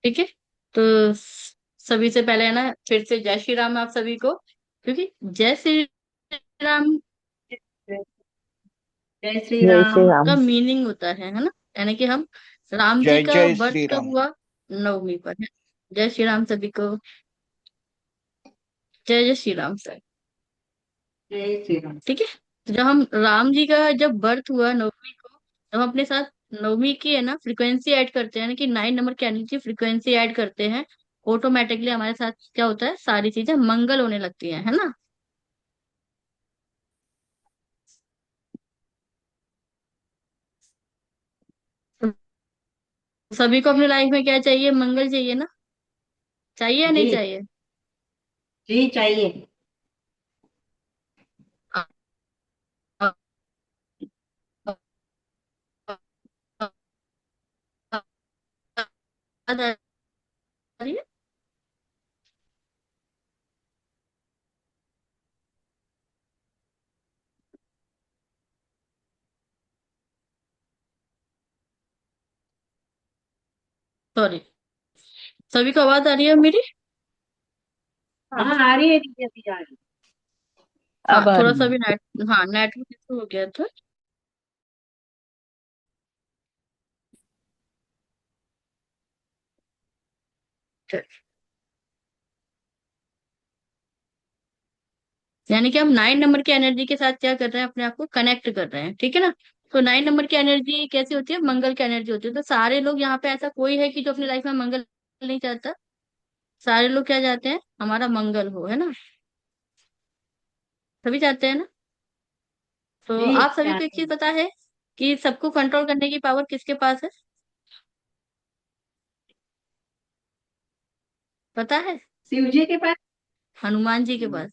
ठीक है। तो सभी से पहले है ना, फिर से जय श्री राम आप सभी को, क्योंकि जय श्री राम जय श्री जय राम। श्री राम का मीनिंग होता है ना, यानी कि हम राम जी जय का जय बर्थ श्री कब राम। हुआ? नवमी पर है। जय श्री राम सभी को। जय जय श्री राम सर। जय श्री राम। ठीक है। तो जब हम राम जी का जब बर्थ हुआ नवमी को, तब हम अपने साथ नवमी की है ना फ्रीक्वेंसी ऐड करते हैं, यानी कि 9 नंबर की एनर्जी फ्रीक्वेंसी ऐड करते हैं। ऑटोमेटिकली हमारे साथ क्या होता है, सारी चीजें मंगल होने लगती हैं, है ना। तो सभी को अपनी लाइफ में क्या चाहिए? मंगल चाहिए ना। चाहिए या नहीं जी। चाहिए? जी चाहिए। आ- आ- आ- आ रही है? सॉरी। सभी को आवाज आ रही है मेरी? हाँ आ रही है दीदी, अभी आ रही है। हाँ, अब आ थोड़ा रही सा है। भी नेट, हाँ नेटवर्क इशू हो गया था। यानी कि हम 9 नंबर की एनर्जी के साथ क्या कर रहे हैं, अपने आप को कनेक्ट कर रहे हैं, ठीक है ना। तो 9 नंबर की एनर्जी कैसी होती है? मंगल की एनर्जी होती है। तो सारे लोग यहाँ पे, ऐसा कोई है कि जो अपनी लाइफ में मंगल नहीं चाहता? सारे लोग क्या चाहते हैं? हमारा मंगल हो, है ना। सभी चाहते हैं ना। तो जी आप सभी को एक चाहते चीज हैं। पता है कि सबको कंट्रोल करने की पावर किसके पास है? पता है? शिव जी के पास। हनुमान जी के पास।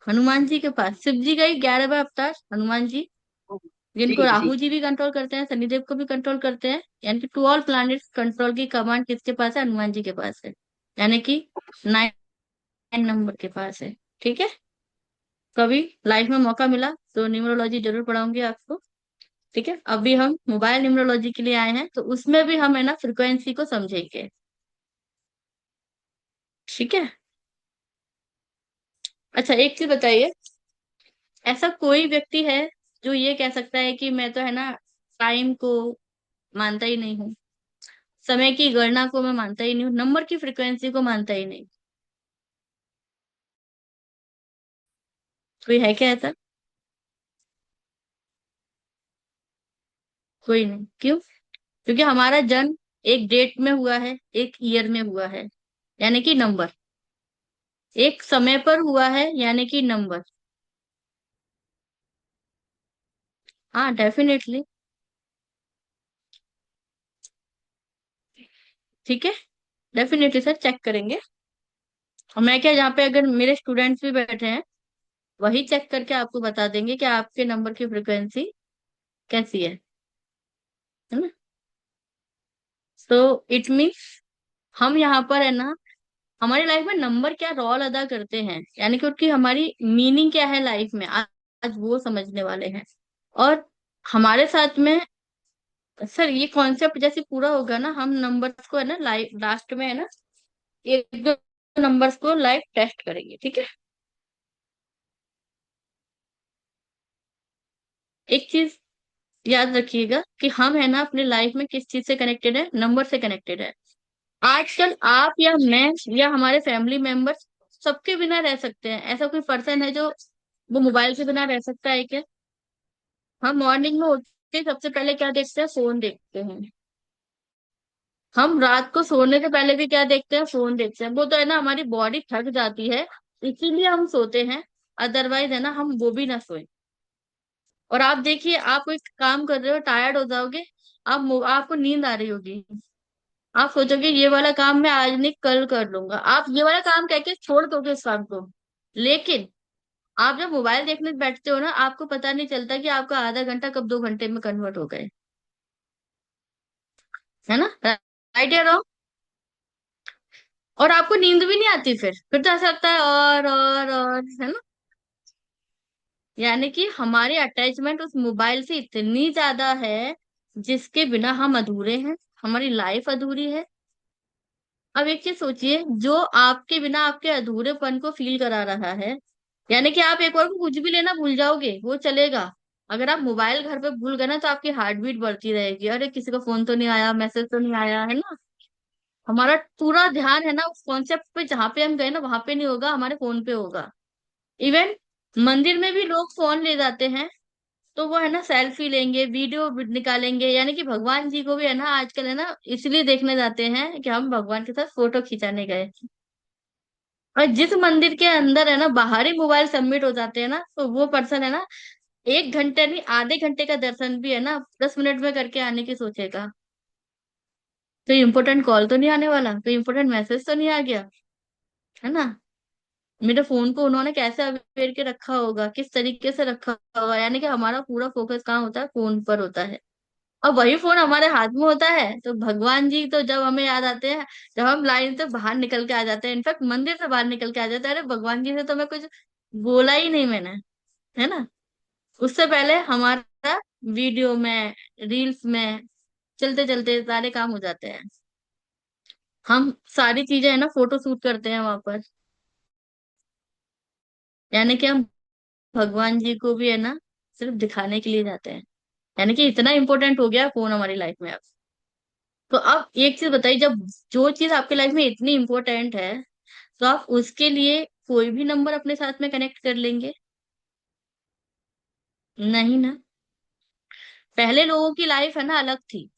हनुमान जी के पास, शिव जी का ही 11वां अवतार हनुमान जी, जी जिनको जी। राहु जी भी कंट्रोल करते हैं, शनिदेव को भी कंट्रोल करते हैं। यानी कि टू ऑल प्लैनेट्स कंट्रोल की कमांड किसके पास है? हनुमान जी के पास है। यानी कि 9 नंबर के पास है। ठीक है। कभी लाइफ में मौका मिला तो न्यूमरोलॉजी जरूर पढ़ाऊंगी आपको। ठीक है। अभी हम मोबाइल न्यूमरोलॉजी के लिए आए हैं, तो उसमें भी हम है ना फ्रिक्वेंसी को समझेंगे। ठीक है। अच्छा, एक चीज बताइए, ऐसा कोई व्यक्ति है जो ये कह सकता है कि मैं तो है ना टाइम को मानता ही नहीं हूँ, समय की गणना को मैं मानता ही नहीं हूँ, नंबर की फ्रिक्वेंसी को मानता ही नहीं? कोई है क्या ऐसा? कोई नहीं। क्यों? क्योंकि हमारा जन्म एक डेट में हुआ है, एक ईयर में हुआ है, यानी कि नंबर। एक समय पर हुआ है, यानी कि नंबर। हाँ, डेफिनेटली। ठीक है। डेफिनेटली सर, चेक करेंगे। और मैं क्या, जहाँ पे अगर मेरे स्टूडेंट्स भी बैठे हैं, वही चेक करके आपको बता देंगे कि आपके नंबर की फ्रिक्वेंसी कैसी है ना। तो इट मीन्स हम यहाँ पर है ना, हमारी लाइफ में नंबर क्या रोल अदा करते हैं, यानी कि उनकी हमारी मीनिंग क्या है लाइफ में, आज वो समझने वाले हैं। और हमारे साथ में सर ये कॉन्सेप्ट जैसे पूरा होगा ना, हम नंबर्स को है ना लाइफ लास्ट में है ना, एक दो नंबर्स को लाइव टेस्ट करेंगे, ठीक है। एक चीज याद रखिएगा कि हम है ना अपनी लाइफ में किस चीज से कनेक्टेड है? नंबर से कनेक्टेड है। आजकल आप या मैं या हमारे फैमिली मेंबर्स सबके बिना रह सकते हैं। ऐसा कोई पर्सन है जो वो मोबाइल के बिना रह सकता है क्या? हम मॉर्निंग में उठ के सबसे पहले क्या देखते हैं? फोन देखते हैं। हम रात को सोने से पहले भी क्या देखते हैं? फोन देखते हैं। वो तो है ना, हमारी बॉडी थक जाती है, इसीलिए हम सोते हैं। अदरवाइज है ना, हम वो भी ना सोए। और आप देखिए, आप कोई काम कर रहे हो, टायर्ड हो जाओगे, आपको नींद आ रही होगी, आप सोचोगे ये वाला काम मैं आज नहीं कल कर लूंगा, आप ये वाला काम कह के छोड़ दोगे उस काम को। लेकिन आप जब मोबाइल देखने बैठते हो ना, आपको पता नहीं चलता कि आपका आधा घंटा कब 2 घंटे में कन्वर्ट हो गए। है ना, राइट या रॉन्ग? और आपको नींद भी नहीं आती, फिर तो ऐसा लगता है और है ना। यानी कि हमारी अटैचमेंट उस मोबाइल से इतनी ज्यादा है, जिसके बिना हम अधूरे हैं। हमारी लाइफ अधूरी है। अब एक चीज सोचिए, जो आपके बिना आपके अधूरेपन को फील करा रहा है, यानी कि आप एक और को कुछ भी लेना भूल जाओगे, वो चलेगा। अगर आप मोबाइल घर पे भूल गए ना, तो आपकी हार्ट बीट बढ़ती रहेगी, अरे किसी का फोन तो नहीं आया, मैसेज तो नहीं आया, है ना। हमारा पूरा ध्यान है ना उस कॉन्सेप्ट पे, जहां पे हम गए ना वहां पे नहीं होगा, हमारे फोन पे होगा। इवन मंदिर में भी लोग फोन ले जाते हैं, तो वो है ना सेल्फी लेंगे, वीडियो निकालेंगे, यानी कि भगवान जी को भी है ना आजकल है ना इसलिए देखने जाते हैं कि हम भगवान के साथ फोटो खिंचाने गए। और जिस मंदिर के अंदर है ना बाहर ही मोबाइल सबमिट हो जाते हैं ना, तो वो पर्सन है ना 1 घंटे नहीं, आधे घंटे का दर्शन भी है ना 10 मिनट में करके आने की सोचेगा। तो इम्पोर्टेंट कॉल तो नहीं आने वाला, तो इम्पोर्टेंट मैसेज तो नहीं आ गया, है ना। मेरे फोन को उन्होंने कैसे अवेयर के रखा होगा, किस तरीके से रखा होगा, यानी कि हमारा पूरा फोकस कहाँ होता है, फोन पर होता है। और वही फोन हमारे हाथ में होता है, तो भगवान जी तो जब हमें याद आते हैं, जब हम लाइन से बाहर निकल के आ जाते हैं, इनफैक्ट मंदिर से बाहर निकल के आ जाते हैं, अरे भगवान जी से तो मैं कुछ बोला ही नहीं मैंने, है ना। उससे पहले हमारा वीडियो में, रील्स में चलते चलते सारे काम हो जाते हैं। हम सारी चीजें है ना फोटो शूट करते हैं वहां पर, यानी कि हम भगवान जी को भी है ना सिर्फ दिखाने के लिए जाते हैं। यानी कि इतना इंपॉर्टेंट हो गया फोन हमारी लाइफ में अब। तो आप एक चीज बताइए, जब जो चीज आपकी लाइफ में इतनी इंपॉर्टेंट है, तो आप उसके लिए कोई भी नंबर अपने साथ में कनेक्ट कर लेंगे? नहीं ना। पहले लोगों की लाइफ है ना अलग थी,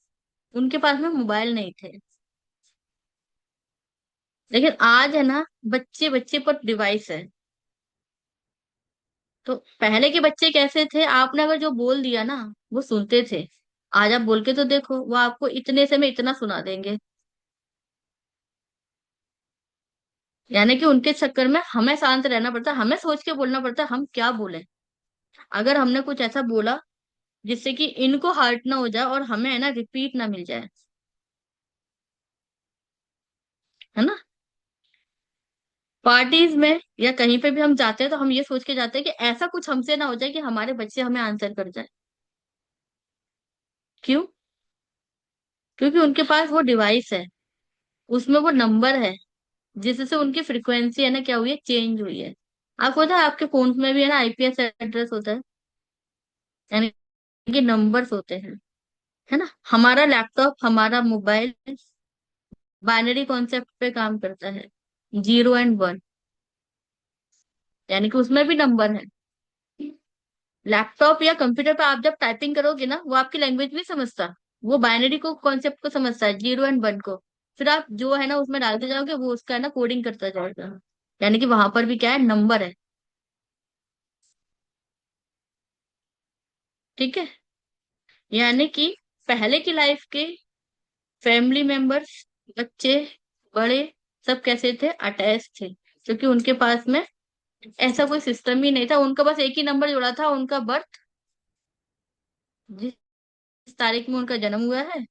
उनके पास में मोबाइल नहीं थे। लेकिन आज है ना बच्चे बच्चे पर डिवाइस है। तो पहले के बच्चे कैसे थे, आपने अगर जो बोल दिया ना वो सुनते थे। आज आप बोल के तो देखो, वो आपको इतने से में इतना सुना देंगे। यानी कि उनके चक्कर में हमें शांत रहना पड़ता है, हमें सोच के बोलना पड़ता है हम क्या बोले। अगर हमने कुछ ऐसा बोला जिससे कि इनको हर्ट ना हो जाए और हमें है ना रिपीट ना मिल जाए, है ना। पार्टीज में या कहीं पे भी हम जाते हैं, तो हम ये सोच के जाते हैं कि ऐसा कुछ हमसे ना हो जाए कि हमारे बच्चे हमें आंसर कर जाए। क्यों? क्योंकि उनके पास वो डिवाइस है, उसमें वो नंबर है, जिससे उनकी फ्रिक्वेंसी है ना क्या हुई है, चेंज हुई है। आपको पता है आपके फोन में भी है ना आईपीएस एड्रेस होता है, यानी कि नंबर्स होते हैं, है ना। हमारा लैपटॉप, हमारा मोबाइल बाइनरी कॉन्सेप्ट पे काम करता है, 0 एंड 1, यानी कि उसमें भी नंबर है। लैपटॉप या कंप्यूटर पे आप जब टाइपिंग करोगे ना, वो आपकी लैंग्वेज नहीं समझता, वो बाइनरी को कॉन्सेप्ट को समझता है, 0 एंड 1 को। फिर आप जो है ना उसमें डालते जाओगे, वो उसका है ना कोडिंग करता जाएगा, यानी कि वहां पर भी क्या है, नंबर है। ठीक है। यानी कि पहले की लाइफ के फैमिली मेंबर्स, बच्चे, बड़े, सब कैसे थे, अटैच थे, क्योंकि उनके पास में ऐसा कोई सिस्टम ही नहीं था। उनका बस एक ही नंबर जुड़ा था, उनका बर्थ, जिस तारीख में उनका जन्म हुआ है,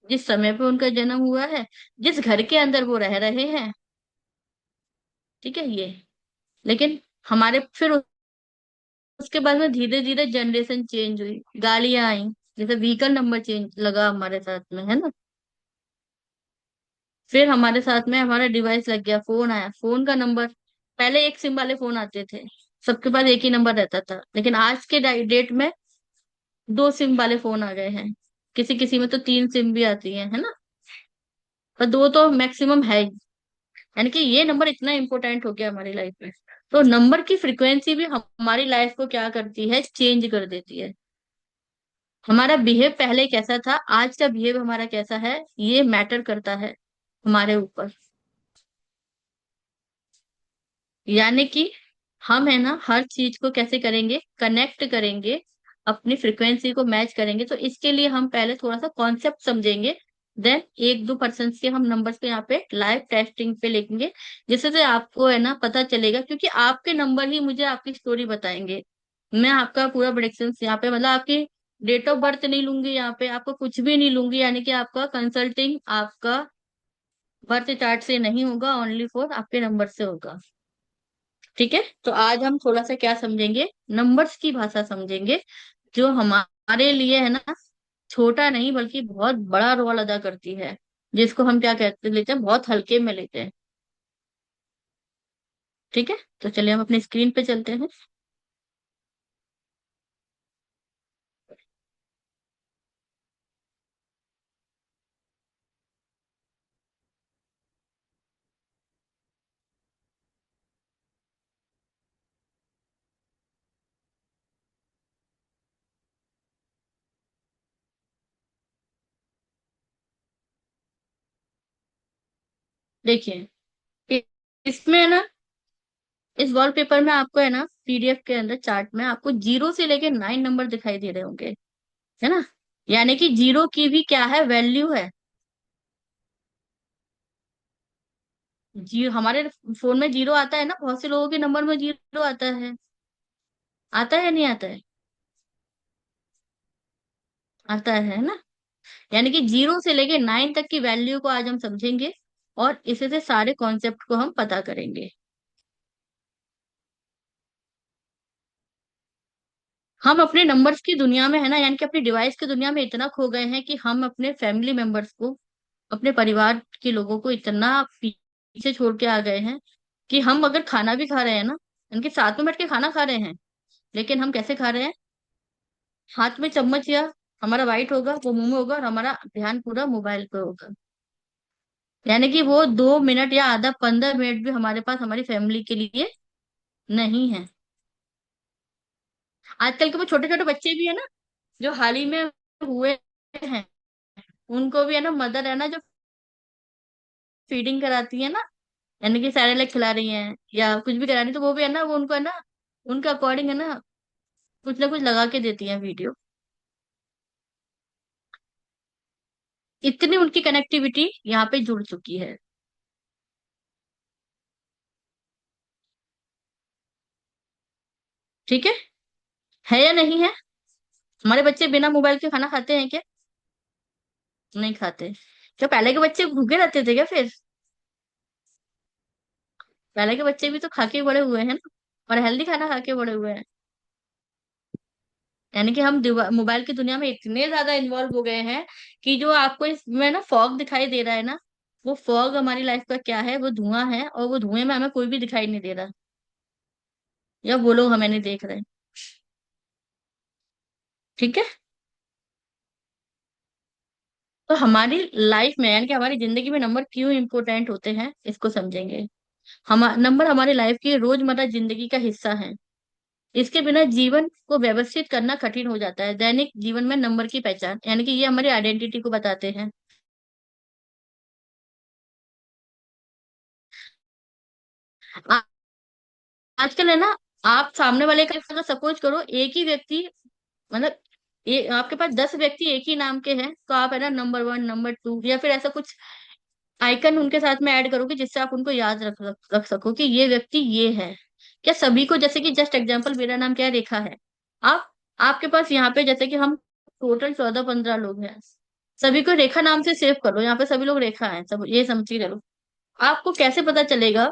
जिस समय पे उनका जन्म हुआ है, जिस घर के अंदर वो रह रहे हैं। ठीक है ये। लेकिन हमारे फिर उसके बाद में धीरे धीरे जनरेशन चेंज हुई, गाड़ियां आई, जैसे व्हीकल नंबर चेंज लगा हमारे साथ में, है ना। फिर हमारे साथ में हमारा डिवाइस लग गया, फोन आया, फोन का नंबर, पहले एक सिम वाले फोन आते थे, सबके पास एक ही नंबर रहता था। लेकिन आज के डेट में 2 सिम वाले फोन आ गए हैं, किसी किसी में तो 3 सिम भी आती है ना। पर दो तो मैक्सिमम है ही। यानी कि ये नंबर इतना इंपॉर्टेंट हो गया हमारी लाइफ में। तो नंबर की फ्रिक्वेंसी भी हमारी लाइफ को क्या करती है, चेंज कर देती है। हमारा बिहेव पहले कैसा था, आज का बिहेव हमारा कैसा है, ये मैटर करता है हमारे ऊपर। यानी कि हम है ना हर चीज को कैसे करेंगे, कनेक्ट करेंगे, अपनी फ्रिक्वेंसी को मैच करेंगे। तो इसके लिए हम पहले थोड़ा सा कॉन्सेप्ट समझेंगे, देन 1-2 पर्सन के हम नंबर्स पे यहाँ पे लाइव टेस्टिंग पे लिखेंगे, जिससे से आपको है ना पता चलेगा, क्योंकि आपके नंबर ही मुझे आपकी स्टोरी बताएंगे। मैं आपका पूरा प्रोडिक्शन यहाँ पे मतलब आपकी डेट ऑफ बर्थ नहीं लूंगी, यहाँ पे आपको कुछ भी नहीं लूंगी, यानी कि आपका कंसल्टिंग आपका बर्थ चार्ट से नहीं होगा, ओनली फॉर आपके नंबर से होगा। ठीक है। तो आज हम थोड़ा सा क्या समझेंगे, नंबर्स की भाषा समझेंगे, जो हमारे लिए है ना छोटा नहीं बल्कि बहुत बड़ा रोल अदा करती है, जिसको हम क्या कहते लेते हैं, बहुत हल्के में लेते हैं। ठीक है, तो चलिए हम अपनी स्क्रीन पे चलते हैं। देखिए, इ- इसमें है ना, इस वॉलपेपर में आपको है ना, पीडीएफ के अंदर चार्ट में आपको 0 से लेके 9 नंबर दिखाई दे रहे होंगे, है ना। यानी कि जीरो की भी क्या है, वैल्यू है। जी, हमारे फोन में जीरो आता है ना, बहुत से लोगों के नंबर में जीरो आता है। आता है या नहीं आता है? आता है ना। यानी कि 0 से लेके 9 तक की वैल्यू को आज हम समझेंगे, और इसे से सारे कॉन्सेप्ट को हम पता करेंगे। हम अपने नंबर्स की दुनिया में है ना, यानी कि अपनी डिवाइस की दुनिया में इतना खो गए हैं कि हम अपने फैमिली मेंबर्स को, अपने परिवार के लोगों को इतना पीछे छोड़ के आ गए हैं कि हम अगर खाना भी खा रहे हैं ना, उनके साथ में बैठ के खाना खा रहे हैं, लेकिन हम कैसे खा रहे हैं? हाथ में चम्मच, या हमारा वाइट होगा वो मुंह में होगा, और हमारा ध्यान पूरा मोबाइल पे होगा। यानी कि वो 2 मिनट या आधा 15 मिनट भी हमारे पास हमारी फैमिली के लिए नहीं है। आजकल के वो छोटे छोटे बच्चे भी है ना, जो हाल ही में हुए हैं, उनको भी है ना, मदर है ना जो फीडिंग कराती है ना, यानी कि सैरेलैक खिला रही हैं या कुछ भी करा रही, तो वो भी है ना, वो उनको है ना, उनके अकॉर्डिंग है ना, कुछ ना कुछ लगा के देती है वीडियो। इतनी उनकी कनेक्टिविटी यहाँ पे जुड़ चुकी है। ठीक है या नहीं है? हमारे बच्चे बिना मोबाइल के खाना खाते हैं क्या? नहीं खाते। क्या पहले के बच्चे भूखे रहते थे क्या फिर? पहले के बच्चे भी तो खा के बड़े हुए हैं ना, और हेल्दी खाना खा के बड़े हुए हैं। यानी कि हम मोबाइल की दुनिया में इतने ज्यादा इन्वॉल्व हो गए हैं कि जो आपको इसमें ना फॉग दिखाई दे रहा है ना, वो फॉग हमारी लाइफ का क्या है, वो धुआं है, और वो धुएं में हमें कोई भी दिखाई नहीं दे रहा, या वो लोग हमें नहीं देख रहे। ठीक है। तो हमारी लाइफ में, यानी कि हमारी जिंदगी में नंबर क्यों इंपॉर्टेंट होते हैं, इसको समझेंगे। हम नंबर हमारी लाइफ की रोजमर्रा जिंदगी का हिस्सा है। इसके बिना जीवन को व्यवस्थित करना कठिन हो जाता है। दैनिक जीवन में नंबर की पहचान, यानी कि ये हमारी आइडेंटिटी को बताते हैं। आ- आजकल है ना, आप सामने वाले का अगर सपोज करो एक ही व्यक्ति, मतलब ये आपके पास 10 व्यक्ति एक ही नाम के हैं, तो आप है ना नंबर 1, नंबर 2, या फिर ऐसा कुछ आइकन उनके साथ में ऐड करोगे जिससे आप उनको याद रख सको कि ये व्यक्ति ये है। क्या सभी को, जैसे कि जस्ट एग्जांपल, मेरा नाम क्या है, रेखा है। आप आपके पास यहाँ पे जैसे कि हम टोटल 14-15 लोग हैं, सभी को रेखा नाम से सेव कर लो, यहाँ पे सभी लोग रेखा हैं, सब ये समझ के चलो। आपको कैसे पता चलेगा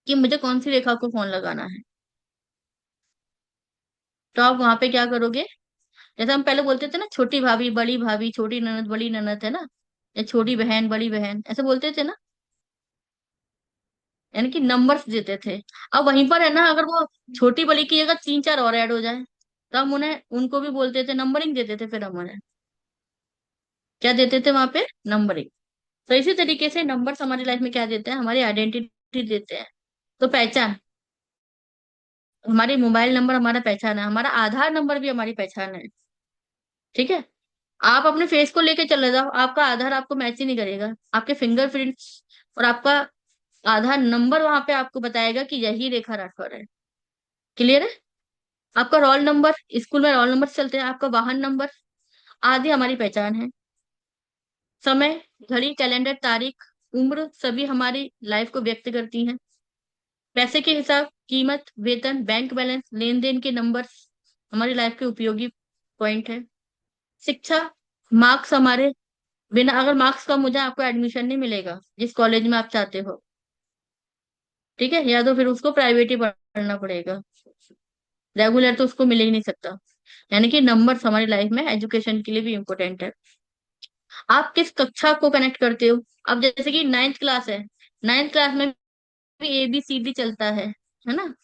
कि मुझे कौन सी रेखा को फोन लगाना है? तो आप वहां पे क्या करोगे? जैसे हम पहले बोलते थे ना, छोटी भाभी, बड़ी भाभी, छोटी ननद, बड़ी ननद, है ना, या छोटी बहन, बड़ी बहन, ऐसे बोलते थे ना, यानी कि नंबर्स देते थे। अब वहीं पर है ना, अगर वो छोटी बड़ी की जगह 3-4 और ऐड हो जाए, तो हम उन्हें, उनको भी बोलते थे, नंबरिंग देते थे, फिर हम उन्हें क्या देते थे वहां पे, नंबरिंग। तो इसी तरीके से नंबर्स हमारी लाइफ में क्या देते हैं, हमारी आइडेंटिटी देते हैं। तो पहचान, हमारी मोबाइल नंबर हमारा पहचान है, हमारा आधार नंबर भी हमारी पहचान है। ठीक है। आप अपने फेस को लेके चले जाओ, आपका आधार आपको मैच ही नहीं करेगा, आपके फिंगरप्रिंट्स और आपका आधार नंबर वहां पे आपको बताएगा कि यही रेखा राठौर है। क्लियर है? आपका रोल नंबर, स्कूल में रोल नंबर चलते हैं, आपका वाहन नंबर, आदि हमारी पहचान है। समय, घड़ी, कैलेंडर, तारीख, उम्र, सभी हमारी लाइफ को व्यक्त करती हैं। पैसे के हिसाब, कीमत, वेतन, बैंक बैलेंस, लेन देन के नंबर हमारी लाइफ के उपयोगी पॉइंट है। शिक्षा, मार्क्स हमारे, बिना अगर मार्क्स कम हो जाए आपको एडमिशन नहीं मिलेगा जिस कॉलेज में आप चाहते हो। ठीक है, या तो फिर उसको प्राइवेट ही पढ़ना पड़ेगा, रेगुलर तो उसको मिल ही नहीं सकता। यानी कि नंबर हमारी लाइफ में एजुकेशन के लिए भी इम्पोर्टेंट है। आप किस कक्षा को कनेक्ट करते हो? अब जैसे कि नाइन्थ क्लास है, नाइन्थ क्लास में भी ABCD चलता है ना।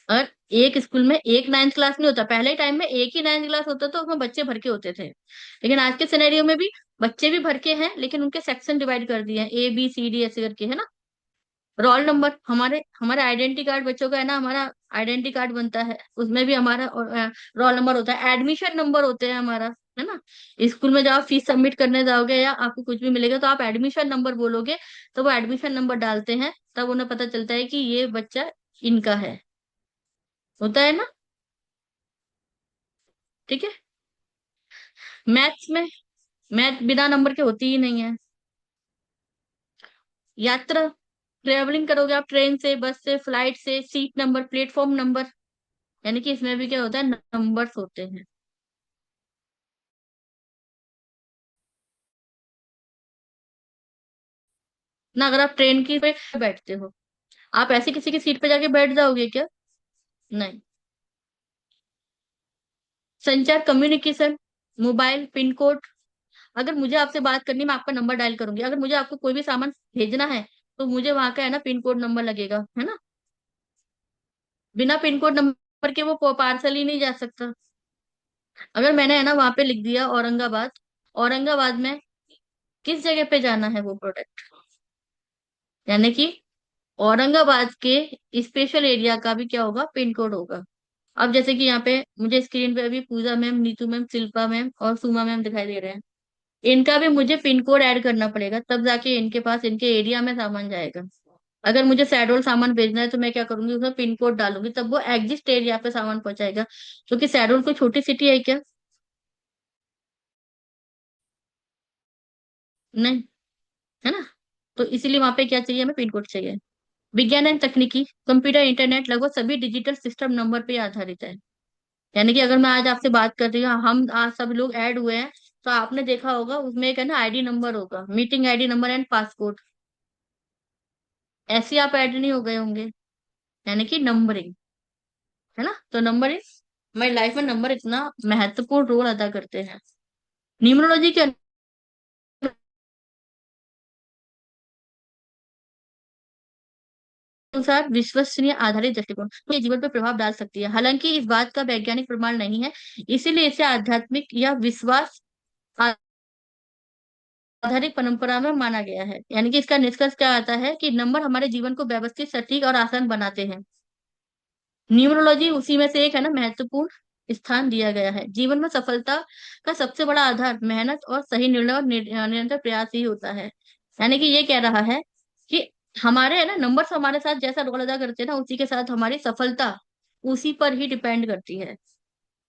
और एक स्कूल में एक नाइन्थ क्लास नहीं होता, पहले टाइम में एक ही नाइन्थ क्लास होता था, उसमें बच्चे भर के होते थे। लेकिन आज के सिनेरियो में भी बच्चे भी भर के हैं, लेकिन उनके सेक्शन डिवाइड कर दिए हैं, ABCD ऐसे करके, है ना। रोल नंबर, हमारे हमारे आइडेंटिटी कार्ड बच्चों का है ना, हमारा आइडेंटिटी कार्ड बनता है, उसमें भी हमारा रोल नंबर होता है, एडमिशन नंबर होते हैं हमारा, है ना। स्कूल में जब आप फीस सबमिट करने जाओगे या आपको कुछ भी मिलेगा तो आप एडमिशन नंबर बोलोगे, तो वो एडमिशन नंबर डालते हैं, तब उन्हें पता चलता है कि ये बच्चा इनका है, होता है ना। ठीक है। मैथ्स में, मैथ बिना नंबर के होती ही नहीं है। यात्रा, ट्रेवलिंग करोगे आप ट्रेन से, बस से, फ्लाइट से, सीट नंबर, प्लेटफॉर्म नंबर, यानी कि इसमें भी क्या होता है, नंबर्स होते हैं। ना अगर आप ट्रेन की पे बैठते हो, आप ऐसे किसी की सीट पे जाके बैठ जाओगे क्या? नहीं। संचार, कम्युनिकेशन, मोबाइल, पिन कोड, अगर मुझे आपसे बात करनी है, मैं आपका नंबर डायल करूंगी, अगर मुझे आपको कोई भी सामान भेजना है तो मुझे वहां का है ना पिन कोड नंबर लगेगा, है ना। बिना पिन कोड नंबर के वो पार्सल ही नहीं जा सकता। अगर मैंने है ना वहां पे लिख दिया औरंगाबाद, औरंगाबाद में किस जगह पे जाना है वो प्रोडक्ट, यानी कि औरंगाबाद के स्पेशल एरिया का भी क्या होगा, पिन कोड होगा। अब जैसे कि यहाँ पे मुझे स्क्रीन पे अभी Puja ma'am, Neetu ma'am, Shilpa ma'am और सुमा मैम दिखाई दे रहे हैं, इनका भी मुझे पिन कोड ऐड करना पड़ेगा, तब जाके इनके पास, इनके एरिया में सामान जाएगा। अगर मुझे सैडोल सामान भेजना है तो मैं क्या करूंगी, उसमें पिन कोड डालूंगी, तब वो एग्जिस्ट एरिया पे सामान पहुंचाएगा, क्योंकि सैडोल कोई छोटी सिटी है क्या? नहीं, है ना। तो इसीलिए वहां पे क्या चाहिए, हमें पिन कोड चाहिए। विज्ञान एंड तकनीकी, कंप्यूटर, इंटरनेट, लगभग सभी डिजिटल सिस्टम नंबर पे आधारित है। यानी कि अगर मैं आज आपसे बात कर रही हूँ, हम आज सब लोग ऐड हुए हैं, तो आपने देखा होगा उसमें एक है ना ID नंबर होगा, meeting ID number and passport, ऐसे आप ऐड नहीं हो गए होंगे, यानी कि नंबरिंग, है ना। तो नंबरिंग, हमारी लाइफ में नंबर इतना महत्वपूर्ण रोल अदा करते हैं। न्यूमरोलॉजी के अनुसार विश्वसनीय आधारित दृष्टिकोण ये जीवन पर प्रभाव डाल सकती है, हालांकि इस बात का वैज्ञानिक प्रमाण नहीं है, इसीलिए इसे आध्यात्मिक या विश्वास आधारित परंपरा में माना गया है। यानी कि इसका निष्कर्ष क्या आता है कि नंबर हमारे जीवन को व्यवस्थित, सटीक और आसान बनाते हैं। न्यूमरोलॉजी उसी में से एक है ना, महत्वपूर्ण स्थान दिया गया है। जीवन में सफलता का सबसे बड़ा आधार मेहनत और सही निर्णय और निरंतर प्रयास ही होता है। यानी कि ये कह रहा है कि हमारे है ना नंबर्स हमारे साथ जैसा रोल अदा करते हैं ना, उसी के साथ हमारी सफलता उसी पर ही डिपेंड करती है।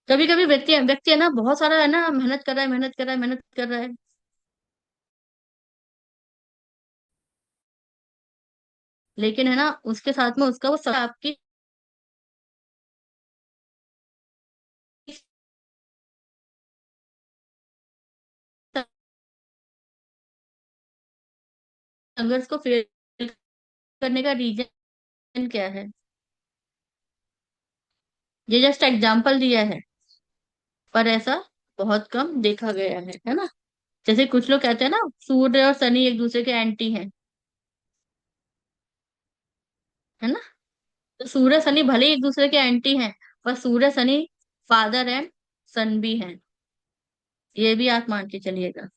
कभी कभी व्यक्ति व्यक्ति है ना बहुत सारा है ना मेहनत कर रहा है, मेहनत कर रहा है, मेहनत कर रहा है, लेकिन है ना उसके साथ में उसका वो सब आपकी संघर्ष को फेल करने का रीजन क्या है? ये जस्ट एग्जाम्पल दिया है, पर ऐसा बहुत कम देखा गया है ना। जैसे कुछ लोग कहते हैं ना सूर्य और शनि एक दूसरे के एंटी हैं, है ना। तो सूर्य शनि भले ही एक दूसरे के एंटी हैं, पर सूर्य शनि फादर एंड सन भी हैं, ये भी आप मान के चलिएगा।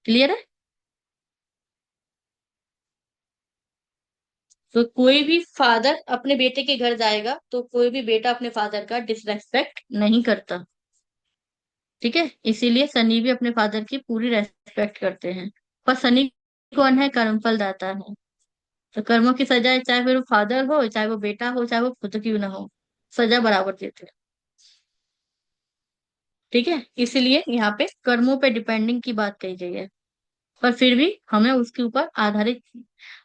क्लियर है। तो कोई भी फादर अपने बेटे के घर जाएगा तो कोई भी बेटा अपने फादर का डिसरेस्पेक्ट नहीं करता, ठीक है। इसीलिए सनी भी अपने फादर की पूरी रेस्पेक्ट करते हैं। पर सनी कौन है, कर्मफल दाता है। तो कर्मों की सजा, चाहे फिर वो फादर हो, चाहे वो बेटा हो, चाहे वो खुद क्यों ना हो, सजा बराबर देते हैं, ठीक है। इसीलिए यहाँ पे कर्मों पे डिपेंडिंग की बात कही गई है, पर फिर भी हमें उसके ऊपर आधारित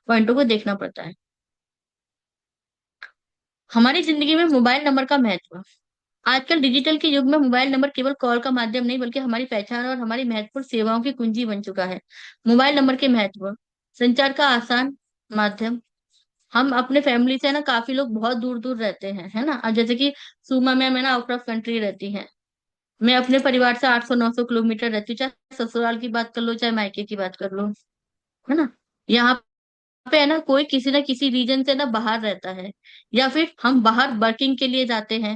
पॉइंटों को देखना पड़ता है। हमारी जिंदगी में मोबाइल नंबर का महत्व, आजकल डिजिटल के युग में मोबाइल नंबर केवल कॉल का माध्यम नहीं बल्कि हमारी पहचान और हमारी महत्वपूर्ण सेवाओं की कुंजी बन चुका है। मोबाइल नंबर के महत्व, संचार का आसान माध्यम, हम अपने फैमिली से है ना, काफी लोग बहुत दूर दूर रहते हैं, है ना। अब जैसे कि सुमा मैम है ना, आउट ऑफ कंट्री रहती हैं। मैं अपने परिवार से 800-900 किलोमीटर रहती हूँ, चाहे ससुराल की बात कर लो चाहे मायके की बात कर लो, है ना। यहाँ पे है ना, कोई किसी ना किसी रीजन से ना बाहर रहता है, या फिर हम बाहर वर्किंग के लिए जाते हैं,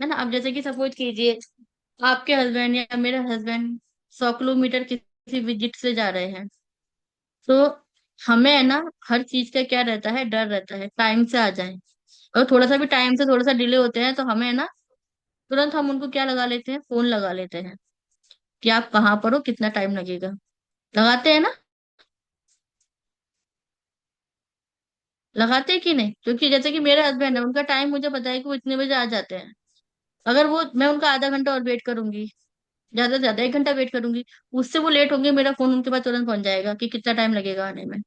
है ना। अब जैसे कि सपोज कीजिए, आपके हस्बैंड या मेरे हस्बैंड 100 किलोमीटर किसी विजिट से जा रहे हैं, तो हमें है ना, हर चीज का क्या रहता है, डर रहता है टाइम से आ जाए। और थोड़ा सा भी टाइम से थोड़ा सा डिले होते हैं तो हमें है ना, तुरंत हम उनको क्या लगा लेते हैं, फोन लगा लेते हैं कि आप कहाँ पर हो, कितना टाइम लगेगा। लगाते हैं ना, लगाते हैं कि नहीं। क्योंकि जैसे कि मेरे हस्बैंड है, उनका टाइम मुझे पता है कि वो इतने बजे आ जाते हैं। अगर वो, मैं उनका आधा घंटा और वेट करूंगी, ज्यादा से ज्यादा 1 घंटा वेट करूंगी, उससे वो लेट होंगे, मेरा फोन उनके पास तुरंत पहुंच जाएगा कि कितना टाइम लगेगा आने में।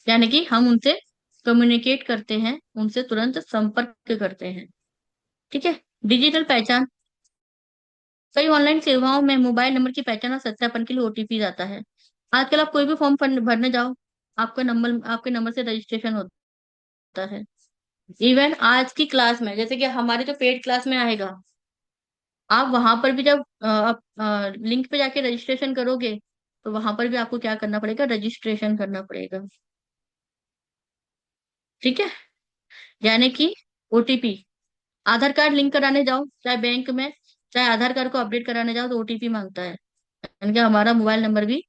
यानी कि हम उनसे कम्युनिकेट करते हैं, उनसे तुरंत संपर्क करते हैं। ठीक है। डिजिटल पहचान, कई ऑनलाइन सेवाओं में मोबाइल नंबर की पहचान और सत्यापन के लिए ओटीपी आता है। आजकल आप कोई भी फॉर्म भरने जाओ, आपका नंबर, आपके नंबर से रजिस्ट्रेशन होता है। इवन आज की क्लास में, जैसे कि हमारे जो पेड क्लास में आएगा, आप वहां पर भी जब आप लिंक पे जाके रजिस्ट्रेशन करोगे, तो वहां पर भी आपको क्या करना पड़ेगा, रजिस्ट्रेशन करना पड़ेगा। ठीक है। यानी कि ओटीपी, आधार कार्ड लिंक कराने जाओ चाहे बैंक में, चाहे आधार कार्ड को अपडेट कराने जाओ तो ओटीपी मांगता है। यानी कि हमारा मोबाइल नंबर भी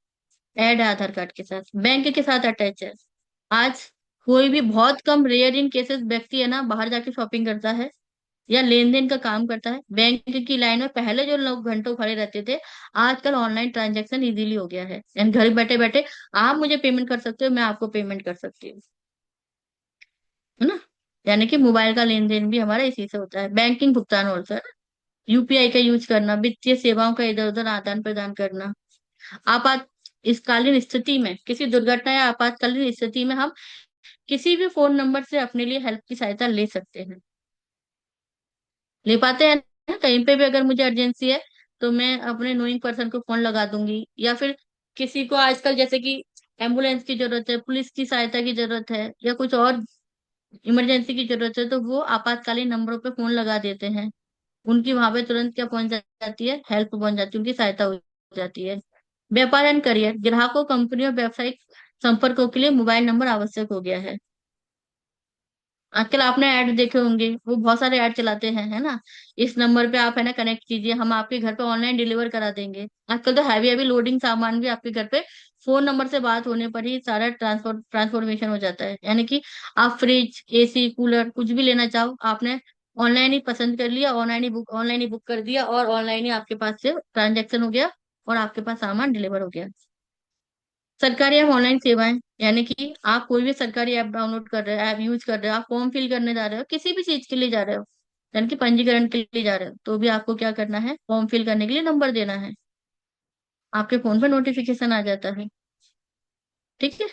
ऐड है आधार कार्ड के साथ, बैंक के साथ अटैच है। आज कोई भी, बहुत कम, रेयर इन केसेस व्यक्ति है ना बाहर जाके शॉपिंग करता है या लेन देन का काम करता है। बैंक की लाइन में पहले जो लोग घंटों खड़े रहते थे, आजकल ऑनलाइन ट्रांजैक्शन इजीली हो गया है। यानी घर बैठे बैठे आप मुझे पेमेंट कर सकते हो, मैं आपको पेमेंट कर सकती हूँ, है ना। यानी कि मोबाइल का लेन देन भी हमारा इसी से होता है। बैंकिंग, भुगतान और सर, यूपीआई का यूज करना, वित्तीय सेवाओं का इधर उधर आदान प्रदान करना। आपात इस स्थिति में, किसी दुर्घटना या आपातकालीन स्थिति में हम किसी भी फोन नंबर से अपने लिए हेल्प की सहायता ले सकते हैं, ले पाते हैं ना। कहीं पे भी अगर मुझे अर्जेंसी है, तो मैं अपने नोइंग पर्सन को फोन लगा दूंगी, या फिर किसी को आजकल जैसे कि एम्बुलेंस की जरूरत है, पुलिस की सहायता की जरूरत है, या कुछ और इमरजेंसी की जरूरत है, तो वो आपातकालीन नंबरों पे फोन लगा देते हैं। उनकी वहां पे तुरंत क्या पहुंच जाती है, हेल्प पहुंच जाती है, उनकी सहायता हो जाती है। व्यापार एंड करियर, ग्राहकों, कंपनी और व्यावसायिक संपर्कों के लिए मोबाइल नंबर आवश्यक हो गया है। आजकल आपने ऐड देखे होंगे, वो बहुत सारे ऐड चलाते हैं, है ना। इस नंबर पे आप है ना कनेक्ट कीजिए, हम आपके घर पे ऑनलाइन डिलीवर करा देंगे। आजकल तो हैवी हैवी लोडिंग सामान भी आपके घर पे फोन नंबर से बात होने पर ही सारा ट्रांसफॉर्मेशन हो जाता है। यानी कि आप फ्रिज, एसी, कूलर कुछ भी लेना चाहो, आपने ऑनलाइन ही पसंद कर लिया, ऑनलाइन ही बुक कर दिया, और ऑनलाइन ही आपके पास से ट्रांजेक्शन हो गया, और आपके पास सामान डिलीवर हो गया। सरकारी एवं ऑनलाइन सेवाएं, यानी कि आप कोई भी सरकारी ऐप डाउनलोड कर रहे हो, ऐप यूज कर रहे हो, आप फॉर्म फिल करने जा रहे हो, किसी भी चीज के लिए जा रहे हो, यानी कि पंजीकरण के लिए जा रहे हो, तो भी आपको क्या करना है, फॉर्म फिल करने के लिए नंबर देना है। आपके फोन पे नोटिफिकेशन आ जाता है। ठीक है।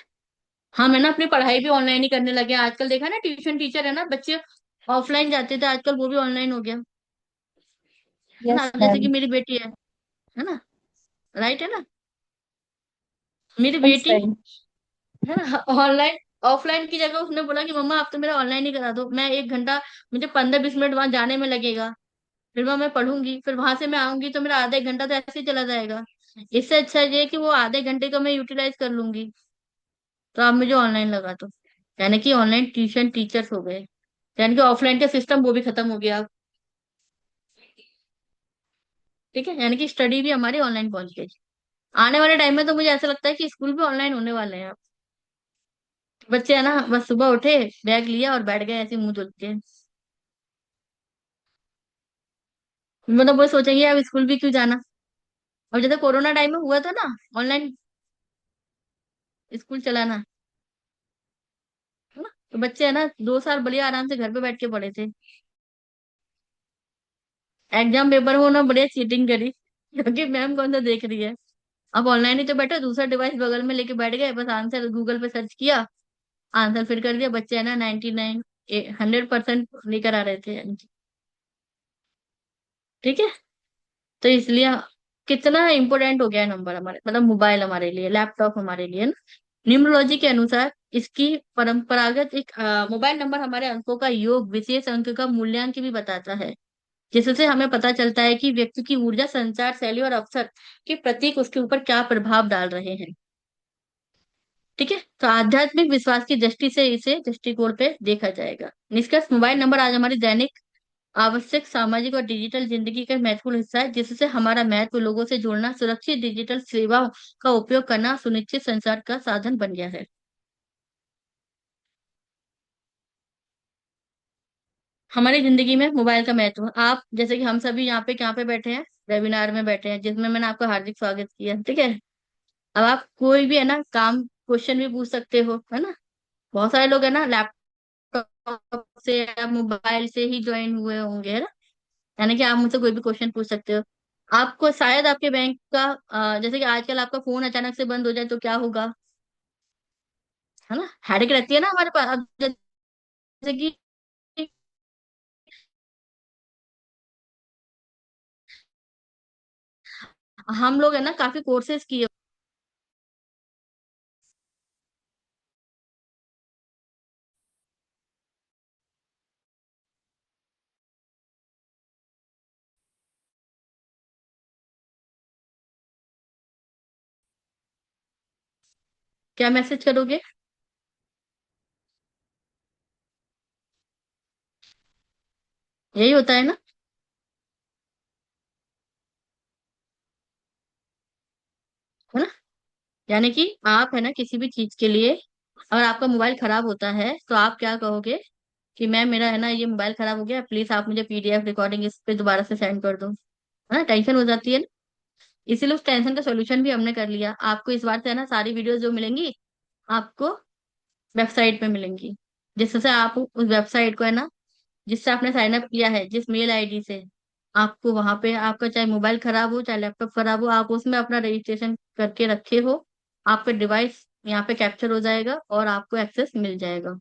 हम है ना अपनी पढ़ाई भी ऑनलाइन ही करने लगे हैं आजकल। देखा ना, ट्यूशन टीचर है ना, बच्चे ऑफलाइन जाते थे, आजकल वो भी ऑनलाइन हो गया, है ना। यस अब जैसे कि मैम। मेरी बेटी है ना, राइट है ना, मेरी एकदम बेटी सही। है ना, ऑनलाइन, ऑफलाइन की जगह उसने बोला कि मम्मा आप तो मेरा ऑनलाइन ही करा दो, मैं 1 घंटा, मुझे 15-20 मिनट वहां जाने में लगेगा, फिर वहां मैं पढ़ूंगी, फिर वहां से मैं आऊंगी तो मेरा आधा 1 घंटा तो ऐसे ही चला जाएगा। इससे अच्छा ये है कि वो आधे घंटे को मैं यूटिलाइज कर लूंगी, तो आप मुझे ऑनलाइन लगा दो। यानी कि ऑनलाइन ट्यूशन टीचर्स हो गए, यानी कि ऑफलाइन का सिस्टम वो भी खत्म हो गया। ठीक है। यानी कि स्टडी भी हमारी ऑनलाइन पहुंच गई। आने वाले टाइम में तो मुझे ऐसा लगता है कि स्कूल भी ऑनलाइन होने वाले हैं। बच्चे है ना, बस सुबह उठे, बैग लिया और बैठ गए ऐसे मुंह धुल के। मतलब वो सोचेंगे अब स्कूल भी क्यों जाना। और जैसे कोरोना टाइम में हुआ था ना, ऑनलाइन स्कूल चलाना, है ना, तो बच्चे है ना 2 साल बढ़िया आराम से घर पे बैठ के पढ़े थे। एग्जाम पेपर में उन्होंने बढ़िया चीटिंग करी, क्योंकि मैम कौन सा देख रही है। अब ऑनलाइन ही तो बैठे, दूसरा डिवाइस बगल में लेके बैठ गए, बस आंसर गूगल पे सर्च किया, आंसर फिर कर दिया। बच्चे है ना 99, 100% लेकर आ रहे थे। ठीक है। तो इसलिए कितना इम्पोर्टेंट हो गया है नंबर हमारे, मतलब मोबाइल हमारे लिए, लैपटॉप हमारे लिए ना। न्यूमरोलॉजी के अनुसार इसकी परंपरागत एक मोबाइल नंबर हमारे अंकों का योग, विशेष अंक का मूल्यांक भी बताता है, जिससे हमें पता चलता है कि व्यक्ति की ऊर्जा, संचार शैली और अवसर के प्रतीक उसके ऊपर क्या प्रभाव डाल रहे हैं। ठीक है, तो आध्यात्मिक विश्वास की दृष्टि से इसे दृष्टिकोण पे देखा जाएगा। निष्कर्ष, मोबाइल नंबर आज हमारी दैनिक आवश्यक सामाजिक और डिजिटल जिंदगी का महत्वपूर्ण हिस्सा है, जिससे हमारा महत्व लोगों से जुड़ना, सुरक्षित डिजिटल सेवाओं का उपयोग करना, सुनिश्चित संचार का साधन बन गया है। हमारी जिंदगी में मोबाइल का महत्व, आप जैसे कि हम सभी यहाँ पे बैठे हैं, वेबिनार में बैठे हैं, जिसमें मैंने आपका हार्दिक स्वागत किया। ठीक है, अब आप कोई भी है ना काम, क्वेश्चन भी पूछ सकते हो, है ना। बहुत सारे लोग है ना लैपटॉप से या मोबाइल से ही ज्वाइन हुए होंगे, है ना। यानी कि आप मुझसे कोई भी क्वेश्चन पूछ सकते हो। आपको शायद आपके बैंक का जैसे कि आजकल आपका फोन अचानक से बंद हो जाए तो क्या होगा, है ना। हेडेक रहती है ना हमारे पास। अब जैसे कि हम लोग है ना काफी कोर्सेज किए। क्या मैसेज करोगे? यही होता है ना, है ना। यानी कि आप है ना किसी भी चीज के लिए, अगर आपका मोबाइल खराब होता है तो आप क्या कहोगे कि मैम मेरा है ना ये मोबाइल खराब हो गया, प्लीज आप मुझे पीडीएफ रिकॉर्डिंग इस पे दोबारा से सेंड कर दो, है ना। टेंशन हो जाती है ना। इसीलिए उस टेंशन का सोल्यूशन भी हमने कर लिया। आपको इस बार से है ना सारी वीडियोस जो मिलेंगी आपको वेबसाइट पे मिलेंगी, जिससे आप उस वेबसाइट को है ना, जिससे आपने साइन अप किया है, जिस मेल आईडी से, आपको वहां पे आपका चाहे मोबाइल खराब हो चाहे लैपटॉप खराब हो, आप उसमें अपना रजिस्ट्रेशन करके रखे हो, आपका डिवाइस यहाँ पे कैप्चर हो जाएगा और आपको एक्सेस मिल जाएगा,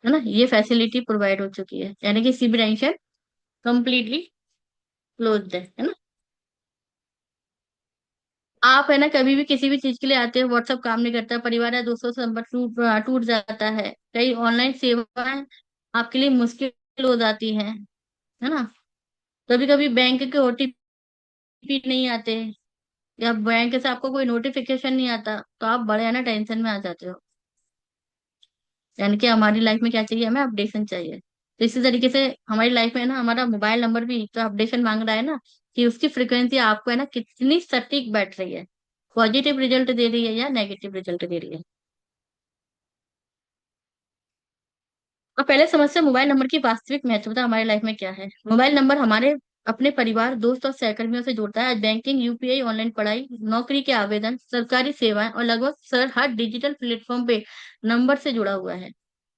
है ना। ये फैसिलिटी प्रोवाइड हो चुकी है, यानी कि सीबी टेंशन कम्प्लीटली क्लोज्ड है ना। आप है ना कभी भी किसी भी चीज के लिए आते हो, व्हाट्सअप काम नहीं करता, परिवार या दोस्तों से संपर्क टूट टूट जाता है, कई ऑनलाइन सेवाएं आपके लिए मुश्किल हो जाती हैं, है ना। कभी कभी बैंक के ओटीपी नहीं आते, या बैंक से आपको कोई नोटिफिकेशन नहीं आता, तो आप बड़े है ना टेंशन में आ जाते हो। यानी कि हमारी लाइफ में क्या चाहिए, हमें अपडेशन चाहिए। तो इसी तरीके से हमारी लाइफ में ना हमारा मोबाइल नंबर भी तो अपडेशन मांग रहा है ना, कि उसकी फ्रिक्वेंसी आपको है ना कितनी सटीक बैठ रही है, पॉजिटिव रिजल्ट दे रही है या नेगेटिव रिजल्ट दे रही है। अब पहले समस्या, मोबाइल नंबर की वास्तविक महत्वता हमारी लाइफ में क्या है। मोबाइल नंबर हमारे अपने परिवार, दोस्त और सहकर्मियों से जोड़ता है। आज बैंकिंग, यूपीआई, ऑनलाइन पढ़ाई, नौकरी के आवेदन, सरकारी सेवाएं और लगभग सर हर डिजिटल प्लेटफॉर्म पे नंबर से जुड़ा हुआ है।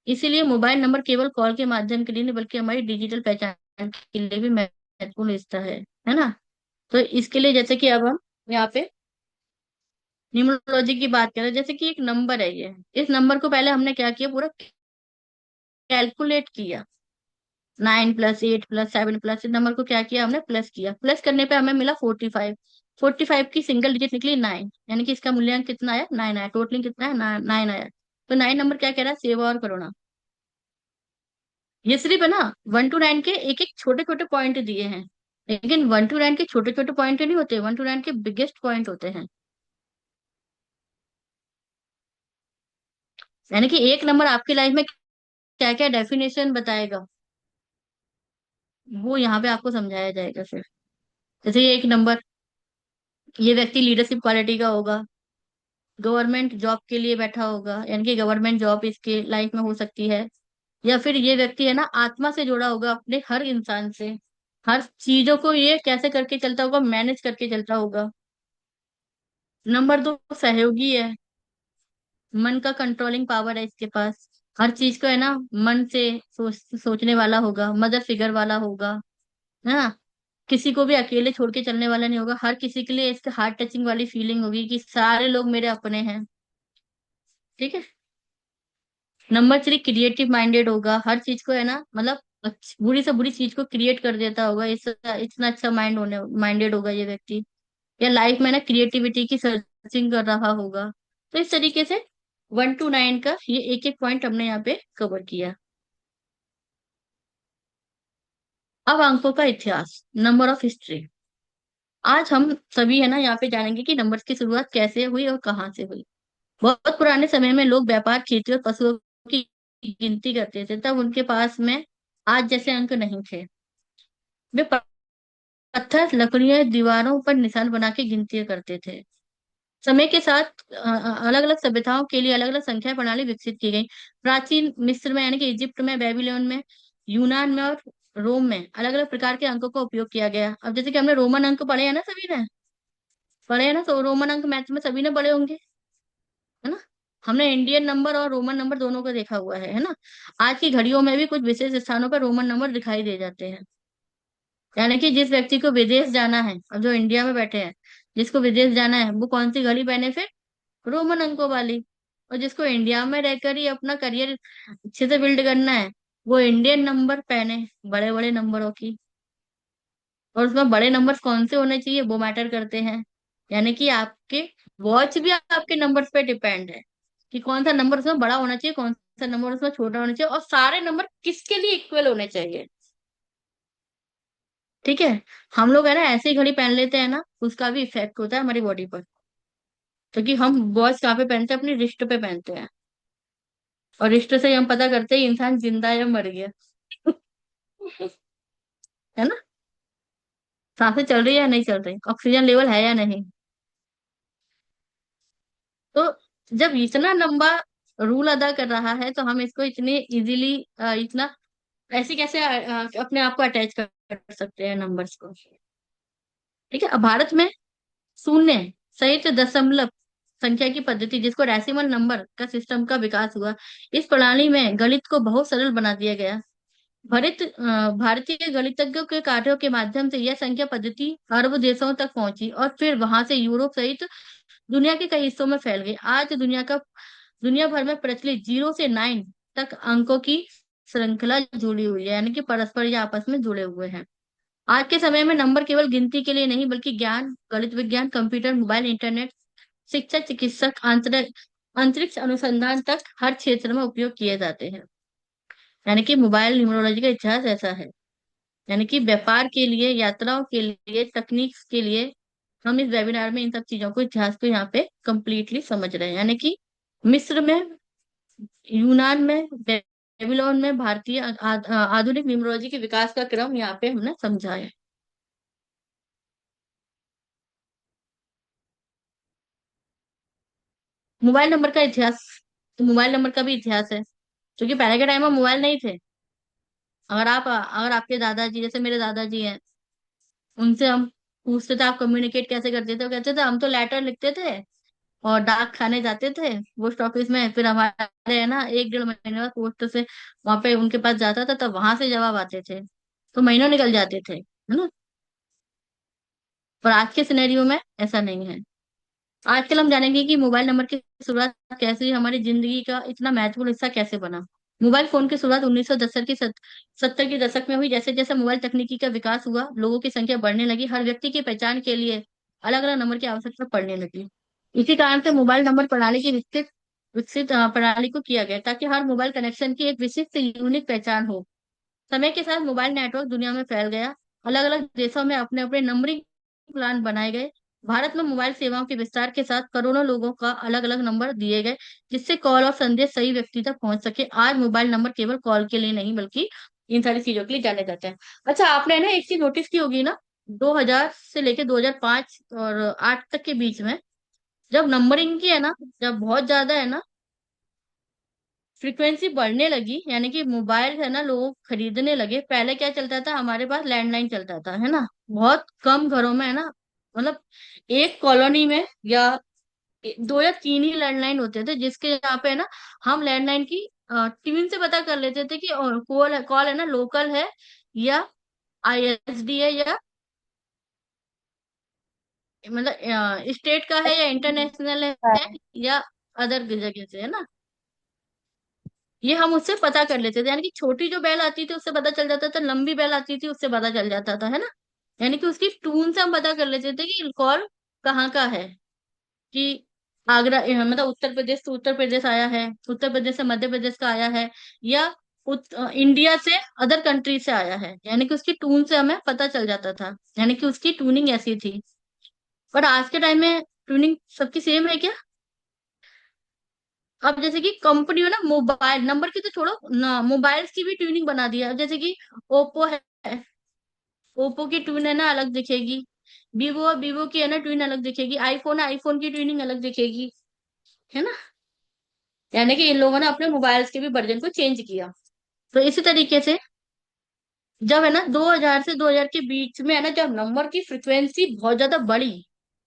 इसीलिए मोबाइल नंबर केवल कॉल के माध्यम के लिए नहीं, बल्कि हमारी डिजिटल पहचान के लिए भी महत्वपूर्ण हिस्सा है ना। तो इसके लिए जैसे कि अब हम यहाँ पे न्यूमरोलॉजी की बात करें, जैसे कि एक नंबर है ये, इस नंबर को पहले हमने क्या किया, पूरा कैलकुलेट किया। 9 + 8 + 7 प्लस, इस नंबर को क्या किया हमने, प्लस किया। प्लस करने पे हमें मिला 45। 45 की सिंगल डिजिट निकली 9, यानी कि इसका मूल्यांक कितना आया, 9 आया। टोटलिंग कितना है, 9 आया। तो 9 नंबर क्या कह रहा है, सेव और करो। ये सिर्फ है ना 1 to 9 के एक एक छोटे छोटे पॉइंट दिए हैं, लेकिन 1 to 9 के छोटे छोटे पॉइंट नहीं होते, 1 to 9 के बिगेस्ट पॉइंट होते हैं। यानी कि एक नंबर आपकी लाइफ में क्या क्या डेफिनेशन बताएगा, वो यहाँ पे आपको समझाया जाएगा फिर। जैसे ये एक नंबर, ये व्यक्ति लीडरशिप क्वालिटी का होगा, गवर्नमेंट जॉब के लिए बैठा होगा, यानी कि गवर्नमेंट जॉब इसके लाइफ में हो सकती है। या फिर ये व्यक्ति है ना आत्मा से जुड़ा होगा अपने हर इंसान से, हर चीजों को ये कैसे करके चलता होगा, मैनेज करके चलता होगा। नंबर 2 सहयोगी है, मन का कंट्रोलिंग पावर है इसके पास, हर चीज को है ना मन से सोचने वाला होगा, मदर फिगर वाला होगा, है ना। किसी को भी अकेले छोड़ के चलने वाला नहीं होगा, हर किसी के लिए इसके हार्ट टचिंग वाली फीलिंग होगी कि सारे लोग मेरे अपने हैं। ठीक है। नंबर 3 क्रिएटिव माइंडेड होगा, हर चीज को है ना मतलब बुरी से बुरी चीज को क्रिएट कर देता होगा, इतना अच्छा माइंडेड होगा ये व्यक्ति। या लाइफ में ना क्रिएटिविटी की सर्चिंग कर रहा होगा। तो इस तरीके से 1 to 9 का ये एक एक पॉइंट हमने यहाँ पे कवर किया। अब अंकों का इतिहास, नंबर ऑफ हिस्ट्री। आज हम सभी है ना यहाँ पे जानेंगे कि नंबर्स की शुरुआत कैसे हुई और कहाँ से हुई। बहुत पुराने समय में लोग व्यापार, खेती और पशुओं की गिनती करते थे, तब उनके पास में आज जैसे अंक नहीं थे। वे पत्थर, लकड़ियां, दीवारों पर निशान बना के गिनती करते थे। समय के साथ अलग अलग सभ्यताओं के लिए अलग अलग संख्या प्रणाली विकसित की गई। प्राचीन मिस्र में यानी कि इजिप्ट में, बेबीलोन में, यूनान में और रोम में अलग अलग प्रकार के अंकों का उपयोग किया गया। अब जैसे कि हमने रोमन अंक पढ़े हैं ना, सभी ने पढ़े हैं ना, तो रोमन अंक मैथ में सभी ने पढ़े होंगे, है ना। हमने इंडियन नंबर और रोमन नंबर दोनों को देखा हुआ है ना। आज की घड़ियों में भी कुछ विशेष स्थानों पर रोमन नंबर दिखाई दे जाते हैं। यानी कि जिस व्यक्ति को विदेश जाना है, अब जो इंडिया में बैठे हैं, जिसको विदेश जाना है वो कौन सी घड़ी पहने फिर? रोमन अंकों वाली। और जिसको इंडिया में रहकर ही अपना करियर अच्छे से बिल्ड करना है, वो इंडियन नंबर पहने, बड़े बड़े नंबरों की। और उसमें बड़े नंबर्स कौन से होने चाहिए वो मैटर करते हैं। यानी कि आपके वॉच भी आपके नंबर्स पे डिपेंड है कि कौन सा नंबर उसमें बड़ा होना चाहिए, कौन सा नंबर उसमें छोटा होना चाहिए, और सारे नंबर किसके लिए इक्वल होने चाहिए। ठीक है। हम लोग है ना ऐसे ही घड़ी पहन लेते हैं ना, उसका भी इफेक्ट होता है हमारी बॉडी पर। क्योंकि हम वॉच कहाँ पे पहनते हैं? अपनी रिस्ट पे पहनते हैं। और रिस्ट से ही हम पता करते हैं इंसान जिंदा है या मर गया। है ना। सांसें चल रही है या नहीं चल रही, ऑक्सीजन लेवल है या नहीं। तो जब इतना लंबा रूल अदा कर रहा है, तो हम इसको इतने इजीली, इतना ऐसे कैसे अपने आप को अटैच कर सकते हैं नंबर्स को। ठीक है। अब भारत में शून्य सहित दशमलव संख्या की पद्धति, जिसको डेसिमल नंबर का सिस्टम का विकास हुआ, इस प्रणाली में गणित को बहुत सरल बना दिया गया। भारतीय गणितज्ञों के कार्यों के माध्यम से यह संख्या पद्धति अरब देशों तक पहुंची और फिर वहां से यूरोप सहित दुनिया के कई हिस्सों में फैल गई। आज दुनिया भर में प्रचलित 0 से 9 तक अंकों की श्रृंखला जुड़ी हुई है, यानी कि परस्पर या आपस में जुड़े हुए हैं। आज के समय में नंबर केवल गिनती के लिए नहीं, बल्कि ज्ञान, गणित विज्ञान, कंप्यूटर, मोबाइल, इंटरनेट, शिक्षा, चिकित्सक, अंतरिक्ष अनुसंधान तक हर क्षेत्र में उपयोग किए जाते हैं। यानी कि मोबाइल न्यूमरोलॉजी का इतिहास ऐसा है। यानी कि व्यापार के लिए, यात्राओं के लिए, तकनीक के लिए हम इस वेबिनार में इन सब चीजों को, इतिहास को यहाँ पे कंप्लीटली समझ रहे हैं। यानी कि मिस्र में, यूनान में, बेबीलोन में भारतीय आधुनिक न्यूमरोलॉजी के विकास का क्रम यहाँ पे हमने समझा है। मोबाइल नंबर का इतिहास, तो मोबाइल नंबर का भी इतिहास है। क्योंकि पहले के टाइम में मोबाइल नहीं थे। अगर आपके दादाजी, जैसे मेरे दादाजी हैं, उनसे हम पूछते थे आप कम्युनिकेट कैसे करते थे, वो कहते थे हम तो लेटर लिखते थे और डाक खाने जाते थे पोस्ट ऑफिस में, फिर हमारे है ना 1 डेढ़ महीने बाद पोस्ट से वहां पे उनके पास जाता था, तब वहां से जवाब आते थे। तो महीनों निकल जाते थे, है ना। पर आज के सिनेरियो में ऐसा नहीं है। आजकल हम जानेंगे कि मोबाइल नंबर की शुरुआत कैसे हुई, हमारी जिंदगी का इतना महत्वपूर्ण हिस्सा कैसे बना। मोबाइल फोन की शुरुआत 1970 की 70 के दशक में हुई। जैसे जैसे मोबाइल तकनीकी का विकास हुआ, लोगों की संख्या बढ़ने लगी, हर व्यक्ति की पहचान के लिए अलग अलग नंबर की आवश्यकता पड़ने लगी। इसी कारण से मोबाइल नंबर प्रणाली की विकसित विकसित प्रणाली को किया गया, ताकि हर मोबाइल कनेक्शन की एक विशिष्ट यूनिक पहचान हो। समय के साथ मोबाइल नेटवर्क दुनिया में फैल गया। अलग अलग देशों में अपने अपने नंबरिंग प्लान बनाए गए। भारत में मोबाइल सेवाओं के विस्तार के साथ करोड़ों लोगों का अलग अलग नंबर दिए गए, जिससे कॉल और संदेश सही व्यक्ति तक पहुंच सके। आज मोबाइल नंबर केवल कॉल के लिए नहीं, बल्कि इन सारी चीजों के लिए जाने जाते हैं। अच्छा, आपने ना एक चीज नोटिस की होगी ना, 2000 से लेके 2005 और 8 तक के बीच में, जब नंबरिंग की है ना, जब बहुत ज्यादा है ना फ्रीक्वेंसी बढ़ने लगी, यानी कि मोबाइल है ना लोग खरीदने लगे। पहले क्या चलता था, हमारे पास लैंडलाइन चलता था, है ना। बहुत कम घरों में, है ना, मतलब एक कॉलोनी में या 2 या 3 ही लैंडलाइन होते थे, जिसके यहाँ पे है ना हम लैंडलाइन की ट्यून से पता कर लेते थे कि कॉल है ना लोकल है या आईएसडी है, या मतलब स्टेट का है या इंटरनेशनल है, या अदर जगह से, है ना। ये हम उससे पता कर लेते थे। यानी कि छोटी जो बेल आती थी उससे पता चल जाता था, लंबी बेल आती थी उससे पता चल जाता था, है ना। यानी कि उसकी टून से हम पता कर लेते थे कि कॉल कहाँ का है, कि आगरा मतलब उत्तर प्रदेश से उत्तर प्रदेश आया है, उत्तर प्रदेश से मध्य प्रदेश का आया है, या इंडिया से अदर कंट्री से आया है, यानी कि उसकी टून से हमें पता चल जाता था, यानी कि उसकी ट्यूनिंग ऐसी थी। पर आज के टाइम में ट्यूनिंग सबकी सेम है क्या? अब जैसे कि कंपनी हो ना, मोबाइल नंबर की तो छोड़ो ना, मोबाइल्स की भी ट्यूनिंग बना दिया। अब जैसे कि ओप्पो है, ओप्पो की ट्यून है ना अलग दिखेगी, वीवो वीवो की है ना ट्यून अलग दिखेगी, आईफोन है आईफोन की ट्यूनिंग अलग दिखेगी, है ना। यानी कि इन लोगों ने अपने मोबाइल्स के भी वर्जन को चेंज किया। तो इसी तरीके से जब है ना 2000 से 2000 के बीच में है ना, जब नंबर की फ्रिक्वेंसी बहुत ज्यादा बढ़ी,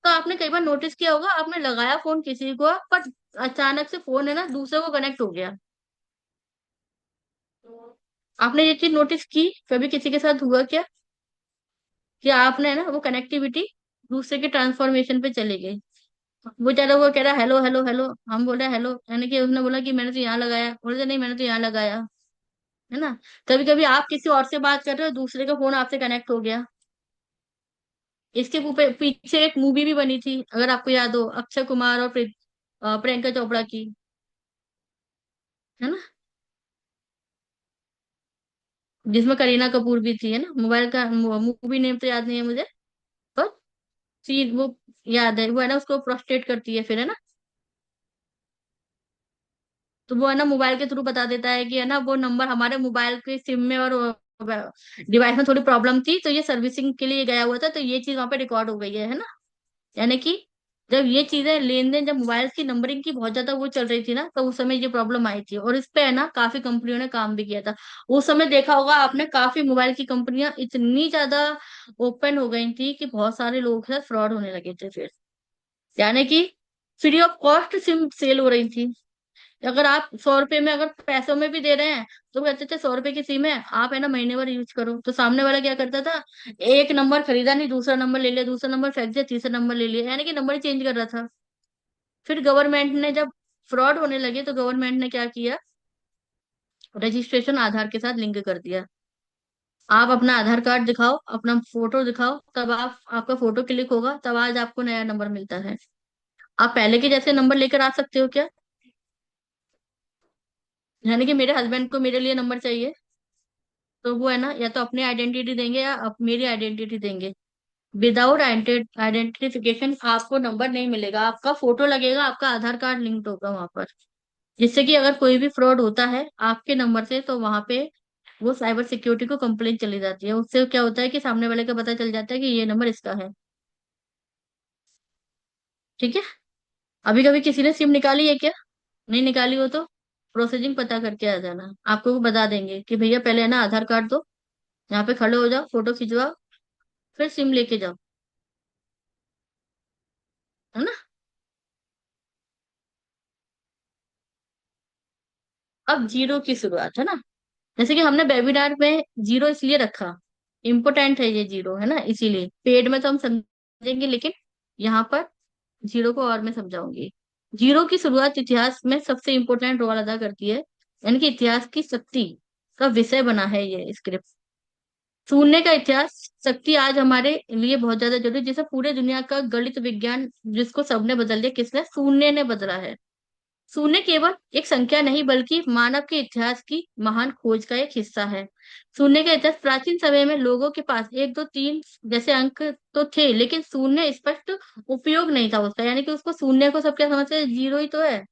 तो आपने कई बार नोटिस किया होगा, आपने लगाया फोन किसी को, पर अचानक से फोन है ना दूसरे को कनेक्ट हो गया। आपने ये चीज नोटिस की? कभी किसी के साथ हुआ क्या कि आपने है ना वो कनेक्टिविटी दूसरे के ट्रांसफॉर्मेशन पे चली गई? वो चलो वो कह रहा हेलो हेलो हेलो, हम बोले हेलो, यानी कि उसने बोला कि मैंने तो यहाँ लगाया, बोले नहीं मैंने तो यहाँ लगाया, है ना। कभी कभी आप किसी और से बात कर रहे हो, दूसरे का फोन आपसे कनेक्ट हो गया। इसके पीछे एक मूवी भी बनी थी, अगर आपको याद हो, अक्षय कुमार और प्रियंका चोपड़ा की, है ना, जिसमें करीना कपूर भी थी, है ना। मोबाइल का मूवी नेम तो याद नहीं है मुझे, पर सीन वो याद है, वो है ना उसको प्रोस्टेट करती है फिर, है ना। तो वो है ना मोबाइल के थ्रू बता देता है कि है ना वो नंबर हमारे मोबाइल के सिम में और डिवाइस में थोड़ी प्रॉब्लम थी, तो ये सर्विसिंग के लिए गया हुआ था, तो ये चीज वहां पे रिकॉर्ड हो गई है ना। यानी कि जब ये चीजें लेन देन, जब मोबाइल की नंबरिंग की बहुत ज्यादा वो चल रही थी ना, तो उस समय ये प्रॉब्लम आई थी, और इस पे है ना काफी कंपनियों ने काम भी किया था। उस समय देखा होगा आपने, काफी मोबाइल की कंपनियां इतनी ज्यादा ओपन हो गई थी कि बहुत सारे लोग से फ्रॉड होने लगे थे फिर। यानी कि free of cost SIM sale हो रही थी। अगर आप 100 रुपए में अगर पैसों में भी दे रहे हैं, तो कहते थे 100 रुपए की सिम है, आप है ना महीने भर यूज करो। तो सामने वाला क्या करता था, एक नंबर खरीदा नहीं, दूसरा नंबर ले लिया, दूसरा नंबर फेंक दिया, तीसरा नंबर ले लिया, यानी कि नंबर चेंज कर रहा था। फिर गवर्नमेंट ने जब फ्रॉड होने लगे, तो गवर्नमेंट ने क्या किया, रजिस्ट्रेशन आधार के साथ लिंक कर दिया। आप अपना आधार कार्ड दिखाओ, अपना फोटो दिखाओ, तब आप आपका फोटो क्लिक होगा, तब आज आपको नया नंबर मिलता है। आप पहले के जैसे नंबर लेकर आ सकते हो क्या? यानी कि मेरे हस्बैंड को मेरे लिए नंबर चाहिए, तो वो है ना या तो अपनी आइडेंटिटी देंगे या मेरी आइडेंटिटी देंगे। विदाउट आइडेंटिफिकेशन आपको नंबर नहीं मिलेगा, आपका फोटो लगेगा, आपका आधार कार्ड लिंक्ड होगा वहां पर। जिससे कि अगर कोई भी फ्रॉड होता है आपके नंबर से, तो वहां पे वो साइबर सिक्योरिटी को कंप्लेन चली जाती है। उससे क्या होता है कि सामने वाले का पता चल जाता है कि ये नंबर इसका है। ठीक है। अभी कभी किसी ने सिम निकाली है क्या? नहीं निकाली हो तो प्रोसीजिंग पता करके आ जाना, आपको वो बता देंगे कि भैया पहले है ना आधार कार्ड दो, यहाँ पे खड़े हो जाओ, फोटो खिंचवाओ, फिर सिम लेके जाओ, है ना। अब जीरो की शुरुआत है ना, जैसे कि हमने वेबिनार में जीरो इसलिए रखा, इम्पोर्टेंट है ये जीरो, है ना, इसीलिए पेड में तो हम समझेंगे, लेकिन यहाँ पर जीरो को और मैं समझाऊंगी। जीरो की शुरुआत इतिहास में सबसे इम्पोर्टेंट रोल अदा करती है, यानी कि इतिहास की शक्ति का विषय बना है ये स्क्रिप्ट। शून्य का इतिहास शक्ति आज हमारे लिए बहुत ज्यादा जरूरी है, जैसे पूरे दुनिया का गणित विज्ञान जिसको सबने बदल दिया, किसने? शून्य ने बदला है। शून्य केवल एक संख्या नहीं, बल्कि मानव के इतिहास की महान खोज का एक हिस्सा है। शून्य का इतिहास, प्राचीन समय में लोगों के पास एक दो तीन जैसे अंक तो थे, लेकिन शून्य स्पष्ट उपयोग नहीं था उसका, यानी कि उसको शून्य को सब क्या समझते हैं, जीरो ही तो है,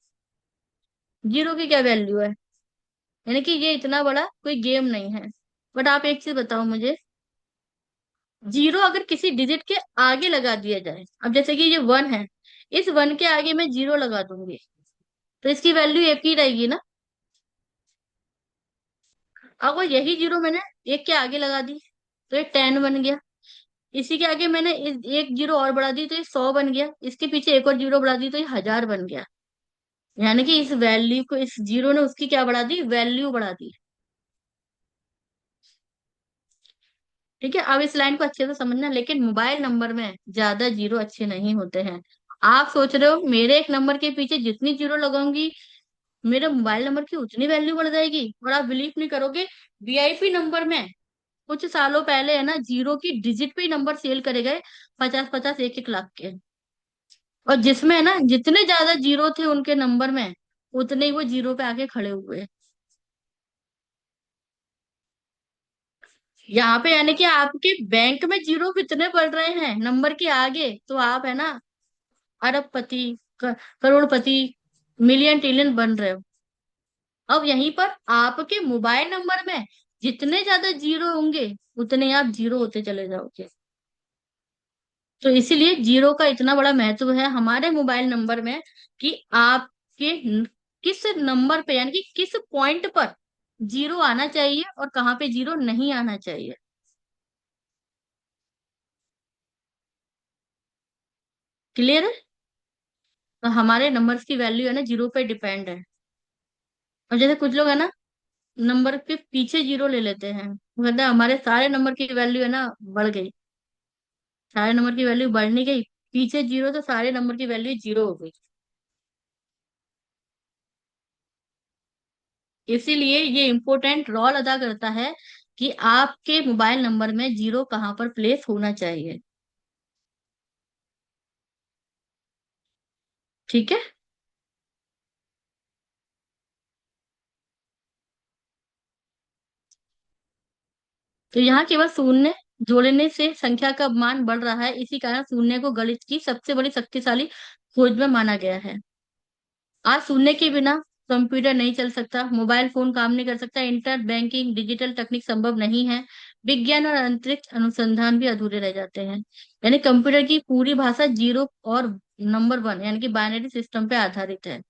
जीरो की क्या वैल्यू है। यानी कि ये इतना बड़ा कोई गेम नहीं है। बट आप एक चीज बताओ मुझे, जीरो अगर किसी डिजिट के आगे लगा दिया जाए, अब जैसे कि ये वन है, इस वन के आगे मैं जीरो लगा दूंगी, तो इसकी वैल्यू एक ही रहेगी ना। अगर यही जीरो मैंने एक के आगे लगा दी, तो ये 10 बन गया। इसी के आगे मैंने एक जीरो और बढ़ा दी, तो ये 100 बन गया। इसके पीछे एक और जीरो बढ़ा दी, तो ये 1000 बन गया। यानी कि इस वैल्यू को, इस जीरो ने उसकी क्या बढ़ा दी, वैल्यू बढ़ा दी। ठीक है, अब इस लाइन को अच्छे से समझना, लेकिन मोबाइल नंबर में ज्यादा जीरो अच्छे नहीं होते हैं। आप सोच रहे हो मेरे एक नंबर के पीछे जितनी जीरो लगाऊंगी, मेरे मोबाइल नंबर की उतनी वैल्यू बढ़ जाएगी? और आप बिलीव नहीं करोगे, वीआईपी नंबर में कुछ सालों पहले है ना जीरो की डिजिट पे ही नंबर सेल करे गए, 50-50 1-1 लाख के। और जिसमें है ना जितने ज्यादा जीरो थे उनके नंबर में, उतने ही वो जीरो पे आके खड़े हुए। यहाँ पे यानी कि आपके बैंक में जीरो कितने बढ़ रहे हैं नंबर के आगे, तो आप है ना अरबपति, करोड़पति, मिलियन ट्रिलियन बन रहे हो। अब यहीं पर आपके मोबाइल नंबर में जितने ज्यादा जीरो होंगे, उतने ही आप जीरो होते चले जाओगे। तो इसीलिए जीरो का इतना बड़ा महत्व है हमारे मोबाइल नंबर में, कि आपके किस नंबर पे यानी कि किस पॉइंट पर जीरो आना चाहिए और कहाँ पे जीरो नहीं आना चाहिए। क्लियर है? तो हमारे नंबर्स की वैल्यू है ना जीरो पे डिपेंड है। और जैसे कुछ लोग है ना नंबर के पीछे जीरो ले लेते हैं, वो कहते हैं हमारे सारे नंबर की वैल्यू है ना बढ़ गई। सारे नंबर की वैल्यू बढ़ नहीं गई, पीछे जीरो तो सारे नंबर की वैल्यू जीरो हो गई। इसीलिए ये इम्पोर्टेंट रोल अदा करता है कि आपके मोबाइल नंबर में जीरो कहाँ पर प्लेस होना चाहिए। ठीक है। तो यहाँ केवल शून्य जोड़ने से संख्या का मान बढ़ रहा है, इसी कारण शून्य को गणित की सबसे बड़ी शक्तिशाली खोज में माना गया है। आज शून्य के बिना कंप्यूटर नहीं चल सकता, मोबाइल फोन काम नहीं कर सकता, इंटरनेट बैंकिंग डिजिटल तकनीक संभव नहीं है, विज्ञान और अंतरिक्ष अनुसंधान भी अधूरे रह जाते हैं। यानी कंप्यूटर की पूरी भाषा जीरो और नंबर वन यानी कि बाइनरी सिस्टम पे आधारित है।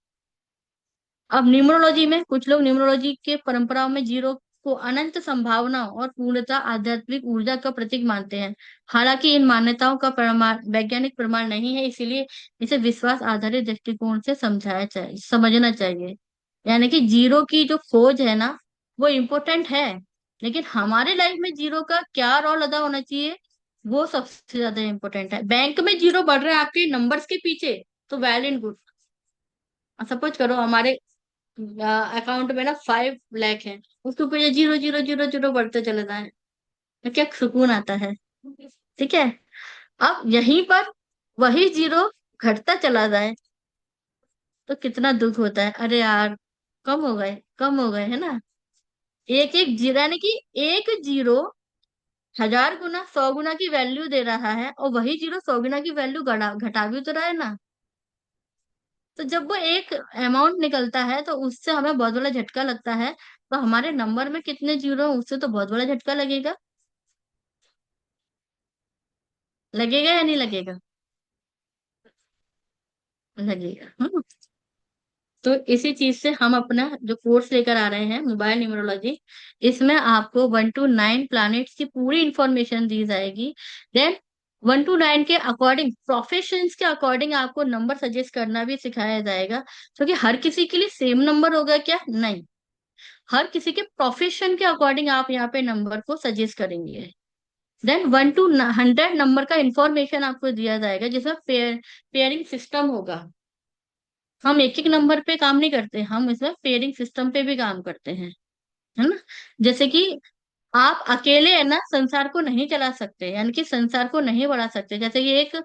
अब न्यूमरोलॉजी में कुछ लोग न्यूमरोलॉजी के परंपराओं में जीरो को अनंत संभावना और पूर्णता आध्यात्मिक ऊर्जा का प्रतीक मानते हैं। हालांकि इन मान्यताओं का प्रमाण वैज्ञानिक प्रमाण नहीं है, इसीलिए इसे विश्वास आधारित दृष्टिकोण से समझाया चाहिए, समझना चाहिए। यानी कि जीरो की जो खोज है ना वो इम्पोर्टेंट है, लेकिन हमारे लाइफ में जीरो का क्या रोल अदा होना चाहिए वो सबसे ज्यादा इम्पोर्टेंट है। बैंक में जीरो बढ़ रहे हैं आपके नंबर्स के पीछे, तो वेल एंड गुड। सपोज करो हमारे अकाउंट में ना 5 लाख है, उसके ऊपर ये जीरो जीरो जीरो जीरो बढ़ते चले जाए, तो क्या सुकून आता है? ठीक है। अब यहीं पर वही जीरो घटता चला जाए तो कितना दुख होता है, अरे यार कम हो गए, कम हो गए, है ना। एक एक जीरो यानी कि एक जीरो 1000 गुना 100 गुना की वैल्यू दे रहा है, और वही जीरो 100 गुना की वैल्यू घटा घटा भी तो रहा है ना। तो जब वो एक अमाउंट निकलता है तो उससे हमें बहुत बड़ा झटका लगता है। तो हमारे नंबर में कितने जीरो हैं उससे तो बहुत बड़ा झटका लगेगा। लगेगा या नहीं लगेगा? लगेगा। तो इसी चीज से हम अपना जो कोर्स लेकर आ रहे हैं मोबाइल न्यूमरोलॉजी, इसमें आपको 1 to 9 प्लैनेट्स की पूरी इंफॉर्मेशन दी जाएगी। देन 1 to 9 के अकॉर्डिंग प्रोफेशंस के अकॉर्डिंग आपको नंबर सजेस्ट करना भी सिखाया जाएगा, क्योंकि हर किसी के लिए सेम नंबर होगा क्या? नहीं। हर किसी के प्रोफेशन के अकॉर्डिंग आप यहाँ पे नंबर को सजेस्ट करेंगे। देन 1 to 100 नंबर का इंफॉर्मेशन आपको दिया जाएगा, जिसमें पेयरिंग सिस्टम होगा। हम एक एक नंबर पे काम नहीं करते, हम इसमें पेयरिंग सिस्टम पे भी काम करते हैं, है ना। जैसे कि आप अकेले है ना संसार को नहीं चला सकते, यानी कि संसार को नहीं बढ़ा सकते। जैसे कि एक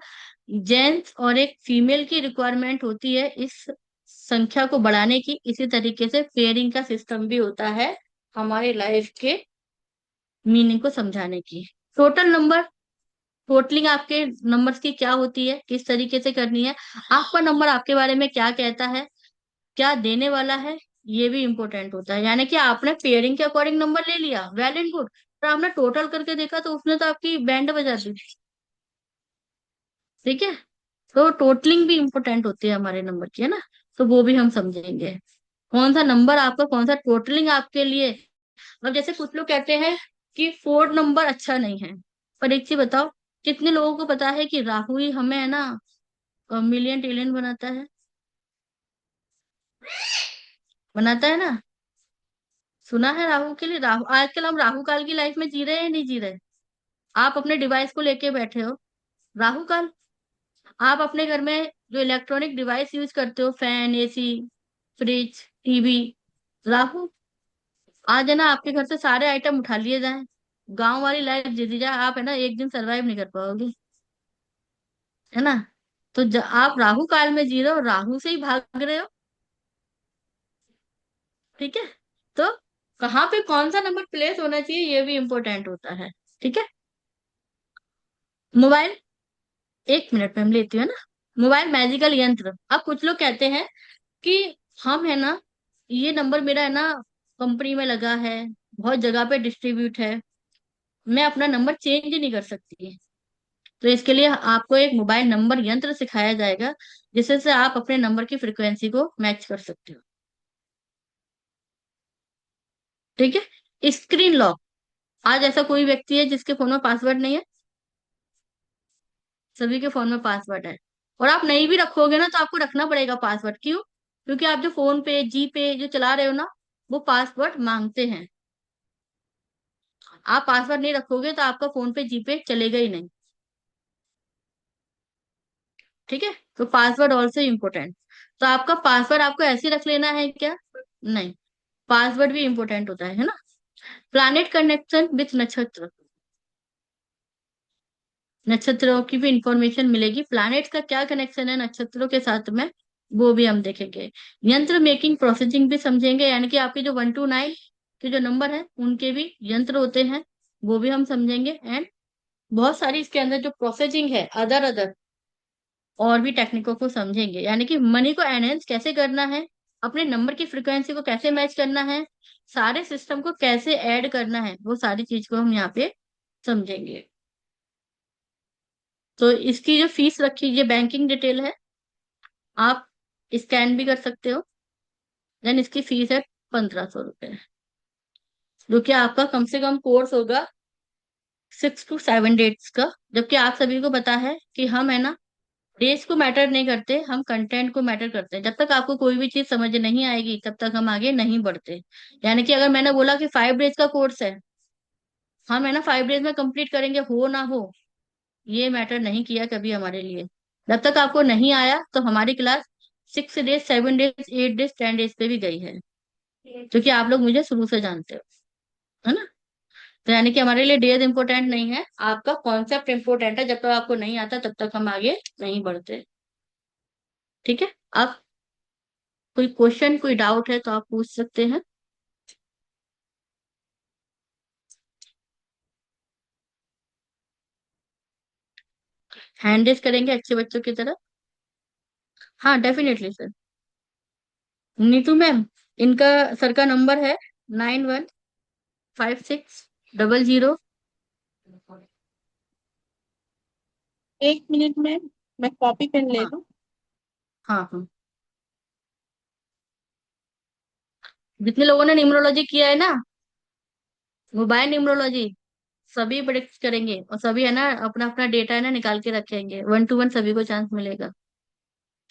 जेंट्स और एक फीमेल की रिक्वायरमेंट होती है इस संख्या को बढ़ाने की, इसी तरीके से पेयरिंग का सिस्टम भी होता है हमारे लाइफ के मीनिंग को समझाने की। टोटल नंबर, टोटलिंग आपके नंबर्स की क्या होती है, किस तरीके से करनी है, आपका नंबर आपके बारे में क्या कहता है, क्या देने वाला है, ये भी इम्पोर्टेंट होता है। यानी कि आपने पेयरिंग के अकॉर्डिंग नंबर ले लिया, वेल एंड गुड, पर आपने टोटल करके देखा तो उसने तो आपकी बैंड बजा दी। ठीक है। तो टोटलिंग भी इम्पोर्टेंट होती है हमारे नंबर की, है ना। तो वो भी हम समझेंगे, कौन सा नंबर आपका, कौन सा टोटलिंग आपके लिए। अब जैसे कुछ लोग कहते हैं कि 4 नंबर अच्छा नहीं है, पर एक चीज बताओ, कितने लोगों को पता है कि राहु ही हमें है ना मिलियन ट्रिलियन बनाता है? बनाता है ना। सुना है राहु के लिए, राहु आजकल हम राहु काल की लाइफ में जी रहे हैं या नहीं जी रहे? आप अपने डिवाइस को लेके बैठे हो, राहु काल। आप अपने घर में जो इलेक्ट्रॉनिक डिवाइस यूज करते हो, fan, AC, fridge, TV, Rahu. आज है ना आपके घर से सारे आइटम उठा लिए जाएं, गांव वाली लाइफ जी दी जाए, आप है ना एक दिन सरवाइव नहीं कर पाओगे, है ना। तो आप राहु काल में जी रहे हो, राहु से ही भाग रहे हो। ठीक है। तो कहाँ पे कौन सा नंबर प्लेस होना चाहिए ये भी इम्पोर्टेंट होता है। ठीक है। मोबाइल, 1 मिनट में हम लेती हूँ ना। मोबाइल मैजिकल यंत्र। अब कुछ लोग कहते हैं कि हम है ना, ये नंबर मेरा है ना कंपनी में लगा है, बहुत जगह पे डिस्ट्रीब्यूट है, मैं अपना नंबर चेंज नहीं कर सकती। तो इसके लिए आपको एक मोबाइल नंबर यंत्र सिखाया जाएगा, जिससे से आप अपने नंबर की फ्रिक्वेंसी को मैच कर सकते हो। ठीक है। Screen lock. आज ऐसा कोई व्यक्ति है जिसके फोन में पासवर्ड नहीं है? सभी के फोन में पासवर्ड है। और आप नहीं भी रखोगे ना तो आपको रखना पड़ेगा पासवर्ड। क्यों? क्योंकि आप जो फोन पे जी पे जो चला रहे हो ना, वो पासवर्ड मांगते हैं। आप पासवर्ड नहीं रखोगे तो आपका फोन पे जी पे चलेगा ही नहीं। ठीक है। तो पासवर्ड ऑल्सो इम्पोर्टेंट। तो आपका पासवर्ड आपको ऐसे ही रख लेना है क्या? नहीं, पासवर्ड भी इम्पोर्टेंट होता है ना। प्लैनेट कनेक्शन विथ नक्षत्र। नक्षत्रों की भी इंफॉर्मेशन मिलेगी, प्लैनेट्स का क्या कनेक्शन है नक्षत्रों के साथ में, वो भी हम देखेंगे। यंत्र मेकिंग प्रोसेसिंग भी समझेंगे, यानी कि आपके जो 1 to 9 के जो नंबर है उनके भी यंत्र होते हैं, वो भी हम समझेंगे। एंड बहुत सारी इसके अंदर जो प्रोसेसिंग है अदर अदर और भी टेक्निकों को समझेंगे, यानी कि मनी को एनहेंस कैसे करना है, अपने नंबर की फ्रिक्वेंसी को कैसे मैच करना है, सारे सिस्टम को कैसे ऐड करना है, वो सारी चीज को हम यहाँ पे समझेंगे। तो इसकी जो फीस रखी, ये बैंकिंग डिटेल है, आप स्कैन भी कर सकते हो। देन इसकी फीस है 1500 रुपये, जो कि आपका कम से कम कोर्स होगा 6 to 7 डेज का। जबकि आप सभी को पता है कि हम है ना, डेज को मैटर नहीं करते, हम कंटेंट को मैटर करते हैं। जब तक आपको कोई भी चीज समझ नहीं आएगी तब तक हम आगे नहीं बढ़ते। यानी कि अगर मैंने बोला कि 5 डेज का कोर्स है, हम है ना 5 डेज में कंप्लीट करेंगे हो ना हो, ये मैटर नहीं किया कभी हमारे लिए। जब तक आपको नहीं आया तो हमारी class 6 days, 7 days, 8 days, 10 days पे भी गई है, क्योंकि आप लोग मुझे शुरू से जानते हो, है ना। तो यानी कि हमारे लिए डेज इंपॉर्टेंट नहीं है, आपका कॉन्सेप्ट इंपॉर्टेंट है। जब तक आपको नहीं आता तब तक हम आगे नहीं बढ़ते। ठीक है। आप कोई क्वेश्चन, कोई डाउट है तो आप पूछ सकते हैं। हैंड रेज करेंगे अच्छे बच्चों की तरह। हाँ डेफिनेटली सर। नीतू मैम, इनका सर का नंबर है 915600। 1 मिनट में मैं कॉपी पेन ले हाँ लूं। हाँ हाँ। जितने लोगों ने न्यूमरोलॉजी किया है ना, मोबाइल न्यूमरोलॉजी, सभी प्रेडिक्ट करेंगे और सभी है ना अपना अपना डेटा है ना निकाल के रखेंगे, 1 to 1 सभी को चांस मिलेगा।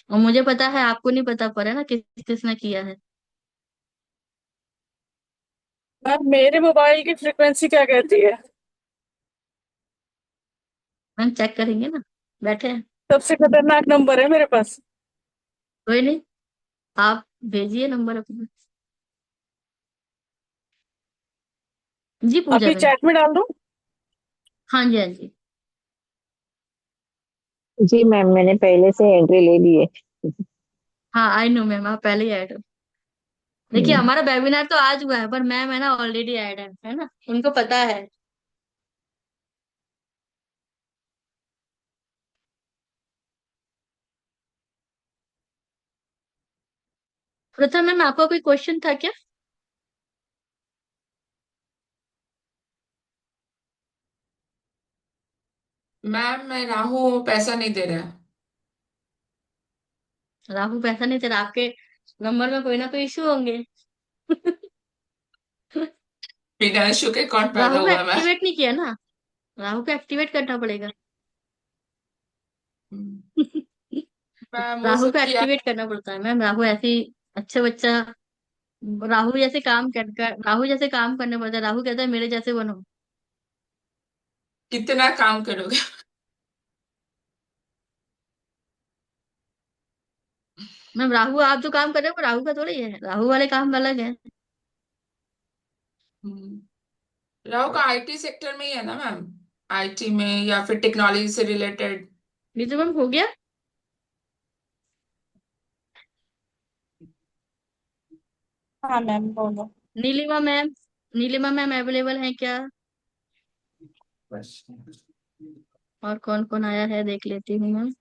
और मुझे पता है आपको नहीं पता, पर है ना किस किसने किया है। मैम मेरे मोबाइल की फ्रिक्वेंसी क्या कहती है? मैम चेक करेंगे ना, बैठे हैं। सबसे खतरनाक नंबर है मेरे पास। कोई नहीं, आप भेजिए नंबर अपना। जी पूजा अभी मैम। चैट में डाल दूं? हाँ जी हाँ जी। जी मैम, मैंने पहले से एंट्री ले ली है। हाँ आई नो मैम, आप पहले ही ऐड हो। देखिए हम्म। हमारा वेबिनार तो आज हुआ है, पर मैम है ना ऑलरेडी ऐड है ना, उनको पता है। प्रथम मैम, आपका कोई क्वेश्चन था क्या? मैम मैं राहु पैसा नहीं दे रहा है। राहु पैसा नहीं तेरा, आपके नंबर में कोई ना कोई इशू होंगे। बिना इशू के कौन पैदा राहु को हुआ है मैम? एक्टिवेट नहीं किया ना, राहु को एक्टिवेट करना पड़ेगा। हम्म, मैम वो राहु सब को किया। एक्टिवेट करना पड़ता है मैम, राहु ऐसे ही अच्छा बच्चा, राहु जैसे काम करने पड़ता है, राहु कहता है मेरे जैसे बनो। कितना काम करोगे? मैम राहु आप जो काम कर रहे हो वो राहु का थोड़ा ही है, राहु वाले काम अलग है। राहु का आईटी सेक्टर में ही है ना मैम? आईटी में या फिर टेक्नोलॉजी से रिलेटेड? ये तो मैम हो गया। हाँ मैम बोलो। Neelima ma'am, Neelima ma'am available हैं क्या? और कौन कौन आया है देख लेती हूँ मैं।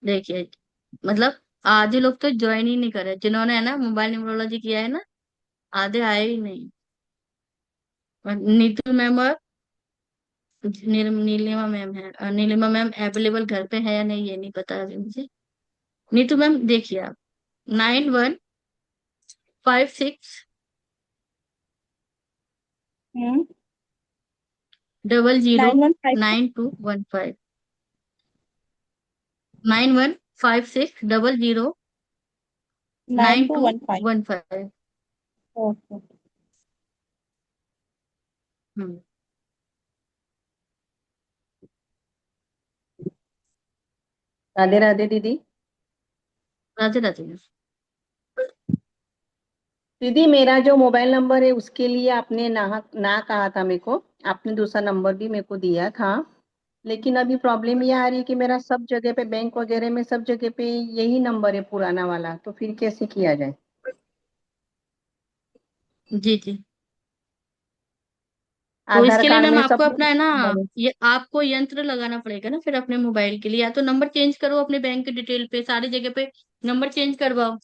देखिए, मतलब आधे लोग तो ज्वाइन ही नहीं करे, जिन्होंने है ना मोबाइल न्यूमरोलॉजी किया है ना, आधे आए ही नहीं। और नीतू मैम और नीलिमा मैम है, और नीलिमा मैम अवेलेबल घर पे है या नहीं ये नहीं पता अभी मुझे। नीतू मैम देखिए आप, 9156 हम्म। 00 9156। 9215, 9156 00 nine nine two two one five one five okay. हम्म। राधे राधे दीदी। राधे राधे मैम। दीदी मेरा जो मोबाइल नंबर है उसके लिए आपने ना कहा था मेरे को। आपने दूसरा नंबर भी मेरे को दिया था। लेकिन अभी प्रॉब्लम ये आ रही है कि मेरा सब जगह पे बैंक वगैरह में सब जगह पे यही नंबर है पुराना वाला, तो फिर कैसे किया जाए? जी जी। तो आधार इसके लिए कार्ड मैम में आपको सब अपना है ना, नंबर है। ये आपको यंत्र लगाना पड़ेगा ना फिर अपने मोबाइल के लिए, या तो नंबर चेंज करो अपने बैंक की डिटेल पे, सारी जगह पे नंबर चेंज करवाओ।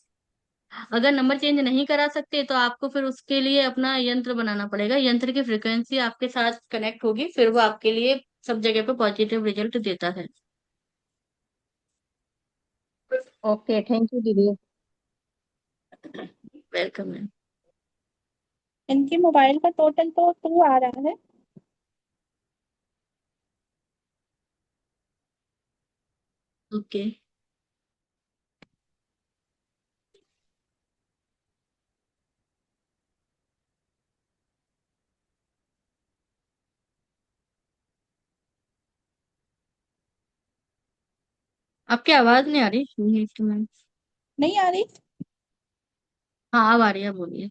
अगर नंबर चेंज नहीं करा सकते तो आपको फिर उसके लिए अपना यंत्र बनाना पड़ेगा, यंत्र की फ्रिक्वेंसी आपके साथ कनेक्ट होगी, फिर वो आपके लिए सब जगह पे पॉजिटिव रिजल्ट देता है। ओके, थैंक यू दीदी। Welcome ma'am. इनकी मोबाइल का टोटल तो 2 आ रहा है। ओके। आपकी आवाज नहीं आ रही मैम। नहीं आ रही। हाँ अब आ रही है, बोलिए।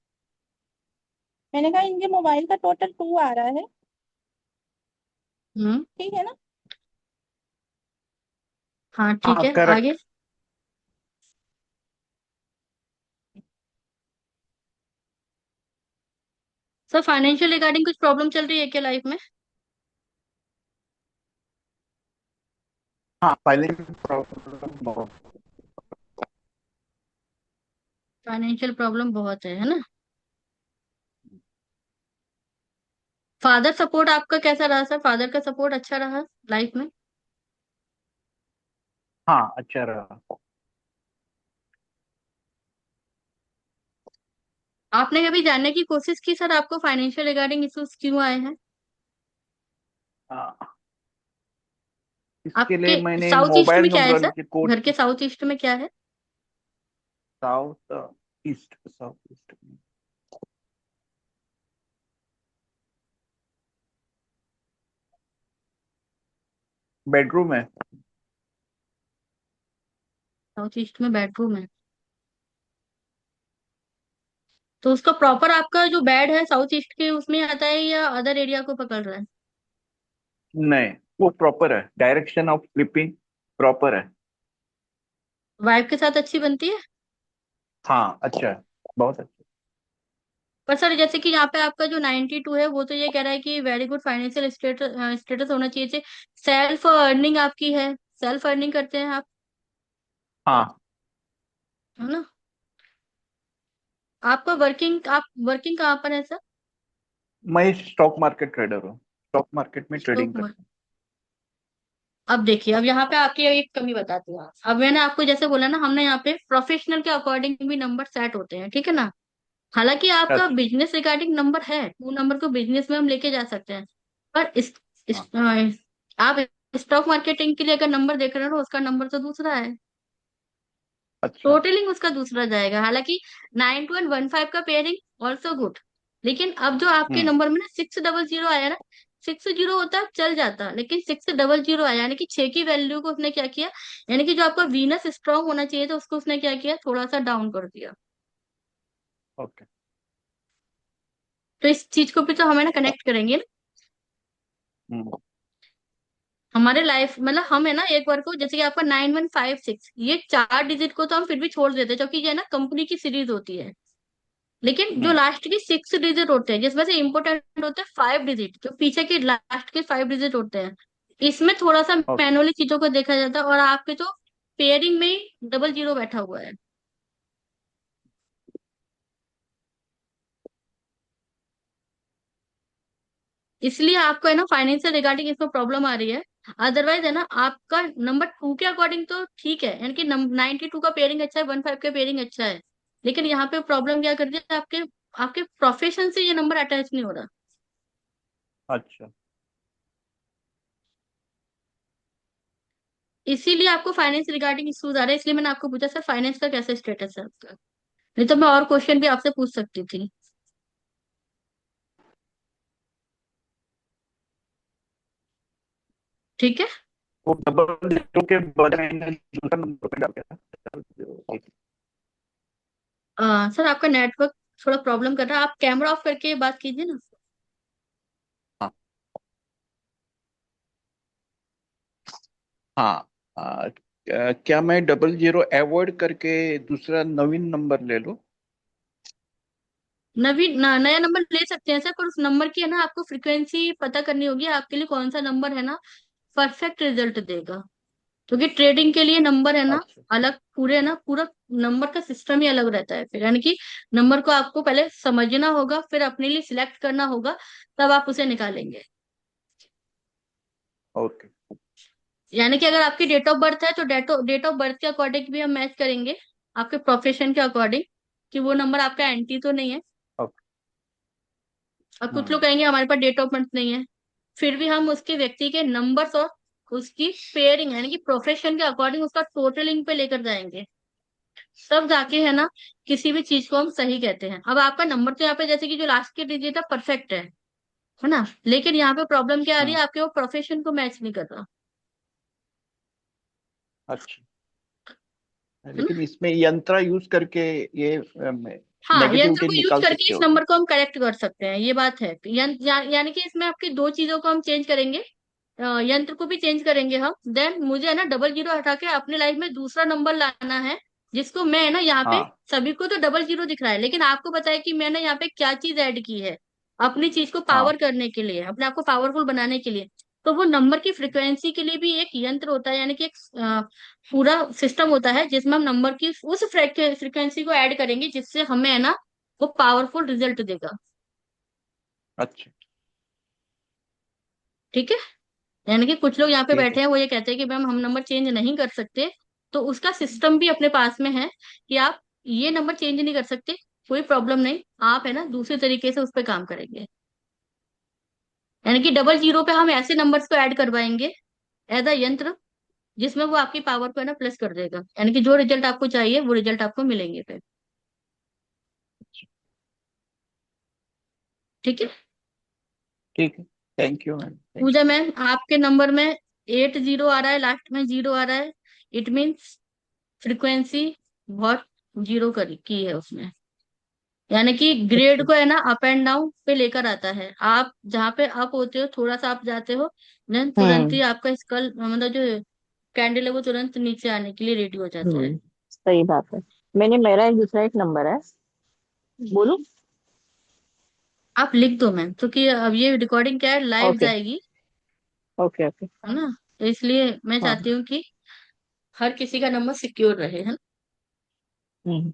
मैंने कहा इनके मोबाइल का टोटल 2 आ रहा है। हम्म। ठीक है ना। हाँ ठीक हाँ है, करेक्ट। आगे। सर फाइनेंशियल रिगार्डिंग कुछ प्रॉब्लम चल रही है क्या लाइफ में? हाँ फाइनेंशियल प्रॉब्लम। फाइनेंशियल प्रॉब्लम बहुत है ना? फादर सपोर्ट आपका कैसा रहा सर? फादर का सपोर्ट अच्छा रहा लाइफ में? हाँ अच्छा रहा। आपने कभी जानने की कोशिश की सर आपको फाइनेंशियल रिगार्डिंग इश्यूज क्यों आए हैं? हाँ, इसके लिए आपके मैंने साउथ ईस्ट मोबाइल में क्या है सर? Numerology course. घर के साउथ ईस्ट में क्या है? South east, south east bedroom है। साउथ ईस्ट में बेडरूम है? तो उसका प्रॉपर आपका जो बेड है साउथ ईस्ट के उसमें आता है या अदर एरिया को पकड़ रहा है? नहीं, वो प्रॉपर है, डायरेक्शन ऑफ स्लीपिंग प्रॉपर है। वाइफ के साथ अच्छी बनती है? हाँ अच्छा है, बहुत अच्छा। पर सर जैसे कि यहाँ पे आपका जो 92 है वो तो ये कह रहा है कि very good financial status status होना चाहिए। सेल्फ अर्निंग आपकी है, सेल्फ अर्निंग करते हैं आप, हाँ है ना? आपका वर्किंग, आप वर्किंग कहाँ पर है सर? मैं स्टॉक मार्केट ट्रेडर हूँ, स्टॉक मार्केट में ट्रेडिंग स्टॉक करता मार्केट। अब देखिए, अब यहाँ पे आपकी एक कमी बताती हूँ। अब मैंने आपको जैसे बोला ना, हमने यहाँ पे प्रोफेशनल के अकॉर्डिंग भी नंबर सेट होते हैं, ठीक है ना? हालांकि हूँ। आपका अच्छा। बिजनेस रिगार्डिंग नंबर है, वो नंबर को बिजनेस में हम लेके जा सकते हैं। पर हाँ आप स्टॉक मार्केटिंग के लिए अगर नंबर देख रहे हो उसका नंबर तो दूसरा है, अच्छा। टोटलिंग उसका दूसरा जाएगा। हालांकि 9115 का पेयरिंग ऑल्सो गुड, लेकिन अब जो आपके हम्म। नंबर में ना 600 आया ना, 60 होता चल जाता, लेकिन 600 आया, यानी कि 6 की वैल्यू को उसने क्या किया, यानी कि जो आपका वीनस स्ट्रांग होना चाहिए था उसको उसने क्या किया, थोड़ा सा डाउन कर दिया। ओके। तो इस चीज को भी तो हमें ना कनेक्ट करेंगे ना। हम्म। हमारे लाइफ मतलब हम है ना एक बार को, जैसे कि आपका 9156, ये 4 डिजिट को तो हम फिर भी छोड़ देते हैं क्योंकि ये ना कंपनी की सीरीज होती है। लेकिन जो हम्म। लास्ट के 6 डिजिट होते हैं, जिसमें से इंपोर्टेंट होते हैं 5 डिजिट, जो पीछे के लास्ट के 5 डिजिट होते हैं, इसमें थोड़ा सा ओके। मैनुअली चीजों को देखा जाता है, और आपके जो पेयरिंग में ही डबल जीरो बैठा हुआ है। इसलिए आपको है ना फाइनेंशियल रिगार्डिंग इसमें प्रॉब्लम आ रही है। अदरवाइज है ना आपका नंबर 2 के अकॉर्डिंग तो ठीक है, यानी कि 92 का पेयरिंग अच्छा है, 15 का पेयरिंग अच्छा है। लेकिन यहाँ पे प्रॉब्लम क्या कर रही है, आपके आपके प्रोफेशन से ये नंबर अटैच नहीं हो रहा। अच्छा। इसीलिए आपको फाइनेंस रिगार्डिंग इश्यूज आ रहे हैं, इसलिए मैंने आपको पूछा सर फाइनेंस का कैसे स्टेटस है आपका। नहीं तो मैं और क्वेश्चन भी आपसे पूछ सकती थी। ठीक है। वो डबल जीरो के बजाय मैंने दूसरा नंबर पे डाल दिया था। सर आपका नेटवर्क थोड़ा प्रॉब्लम कर रहा है, आप कैमरा ऑफ करके बात कीजिए ना। हाँ। हाँ। क्या मैं डबल जीरो अवॉइड करके दूसरा नवीन नंबर ले लूं? नया नंबर ले सकते हैं सर, पर उस नंबर की है ना आपको फ्रीक्वेंसी पता करनी होगी, आपके लिए कौन सा नंबर है ना परफेक्ट रिजल्ट देगा। क्योंकि ट्रेडिंग के लिए नंबर है ना अच्छा। अलग, पूरे है ना पूरा नंबर का सिस्टम ही अलग रहता है फिर, यानी कि नंबर को आपको पहले समझना होगा, फिर अपने लिए सिलेक्ट करना होगा, तब आप उसे निकालेंगे। ओके। यानी कि अगर आपकी डेट ऑफ बर्थ है तो डेट ऑफ बर्थ के अकॉर्डिंग भी हम मैच करेंगे, आपके प्रोफेशन के अकॉर्डिंग, कि वो नंबर आपका एंटी तो नहीं है। ओके। और कुछ लोग हम्म। कहेंगे हमारे पास डेट ऑफ बर्थ नहीं है, फिर भी हम उसके व्यक्ति के नंबर्स और उसकी पेयरिंग यानी कि प्रोफेशन के अकॉर्डिंग उसका टोटलिंग पे लेकर जाएंगे, तब जाके है ना किसी भी चीज को हम सही कहते हैं। अब आपका नंबर तो यहाँ पे जैसे कि जो लास्ट के डिजिट है परफेक्ट है ना, लेकिन यहाँ पे प्रॉब्लम क्या आ रही हाँ। है, आपके वो प्रोफेशन को मैच नहीं कर रहा। अच्छा। है ना। लेकिन इसमें यंत्र यूज करके ये हाँ, यंत्र नेगेटिविटी को यूज निकाल करके सकते इस हो क्या? नंबर को हम करेक्ट कर सकते हैं, ये बात है। यानी कि इसमें आपकी दो चीजों को हम चेंज करेंगे। यंत्र को भी चेंज करेंगे हम, देन मुझे है ना डबल जीरो हटा के अपने लाइफ में दूसरा नंबर लाना है, जिसको मैं है ना यहाँ पे, हाँ। सभी को तो डबल जीरो दिख रहा है, लेकिन आपको बताया कि मैंने यहाँ पे क्या चीज ऐड की है अपनी चीज को हाँ। पावर करने के लिए, अपने आप को पावरफुल बनाने के लिए। तो वो नंबर की फ्रिक्वेंसी के लिए भी एक यंत्र होता है, यानी कि एक पूरा सिस्टम होता है जिसमें हम नंबर की उस फ्रिक्वेंसी को ऐड करेंगे, जिससे हमें है ना वो पावरफुल रिजल्ट देगा। अच्छा। ठीक है। यानी कि कुछ लोग यहाँ पे ठीक है। बैठे हैं, वो ये कहते हैं कि मैम हम नंबर चेंज नहीं कर सकते, तो उसका सिस्टम भी अपने पास में है कि आप ये नंबर चेंज नहीं कर सकते, कोई प्रॉब्लम नहीं, आप है ना दूसरे तरीके से उस पर काम करेंगे। यानी कि डबल जीरो पे हम ऐसे नंबर्स को ऐड करवाएंगे एज अ यंत्र, जिसमें वो आपकी पावर को है ना प्लस कर देगा, यानी कि जो रिजल्ट आपको चाहिए वो रिजल्ट आपको मिलेंगे फिर। ठीक है। ठीक है। Thank you ma'am, thank Pooja ma'am, आपके नंबर में 80 आ रहा है, लास्ट में जीरो आ रहा है, इट मीन्स फ्रीक्वेंसी बहुत जीरो की है उसने। यानी कि यू। ग्रेड अच्छा। को है ना अप एंड डाउन पे लेकर आता है, आप जहाँ पे अप होते हो थोड़ा सा आप जाते हो, देन तुरंत ही हम्म। आपका स्कल मतलब जो कैंडल है वो तुरंत नीचे आने के लिए रेडी हो जाता है। सही बात है। मेरा एक दूसरा एक नंबर है, बोलूं? आप लिख दो मैम, क्योंकि अब ये रिकॉर्डिंग क्या है, लाइव ओके। जाएगी, ओके। ओके। है ना, तो इसलिए मैं हाँ। चाहती हूँ कि हर किसी का नंबर सिक्योर रहे, है ना। हम्म।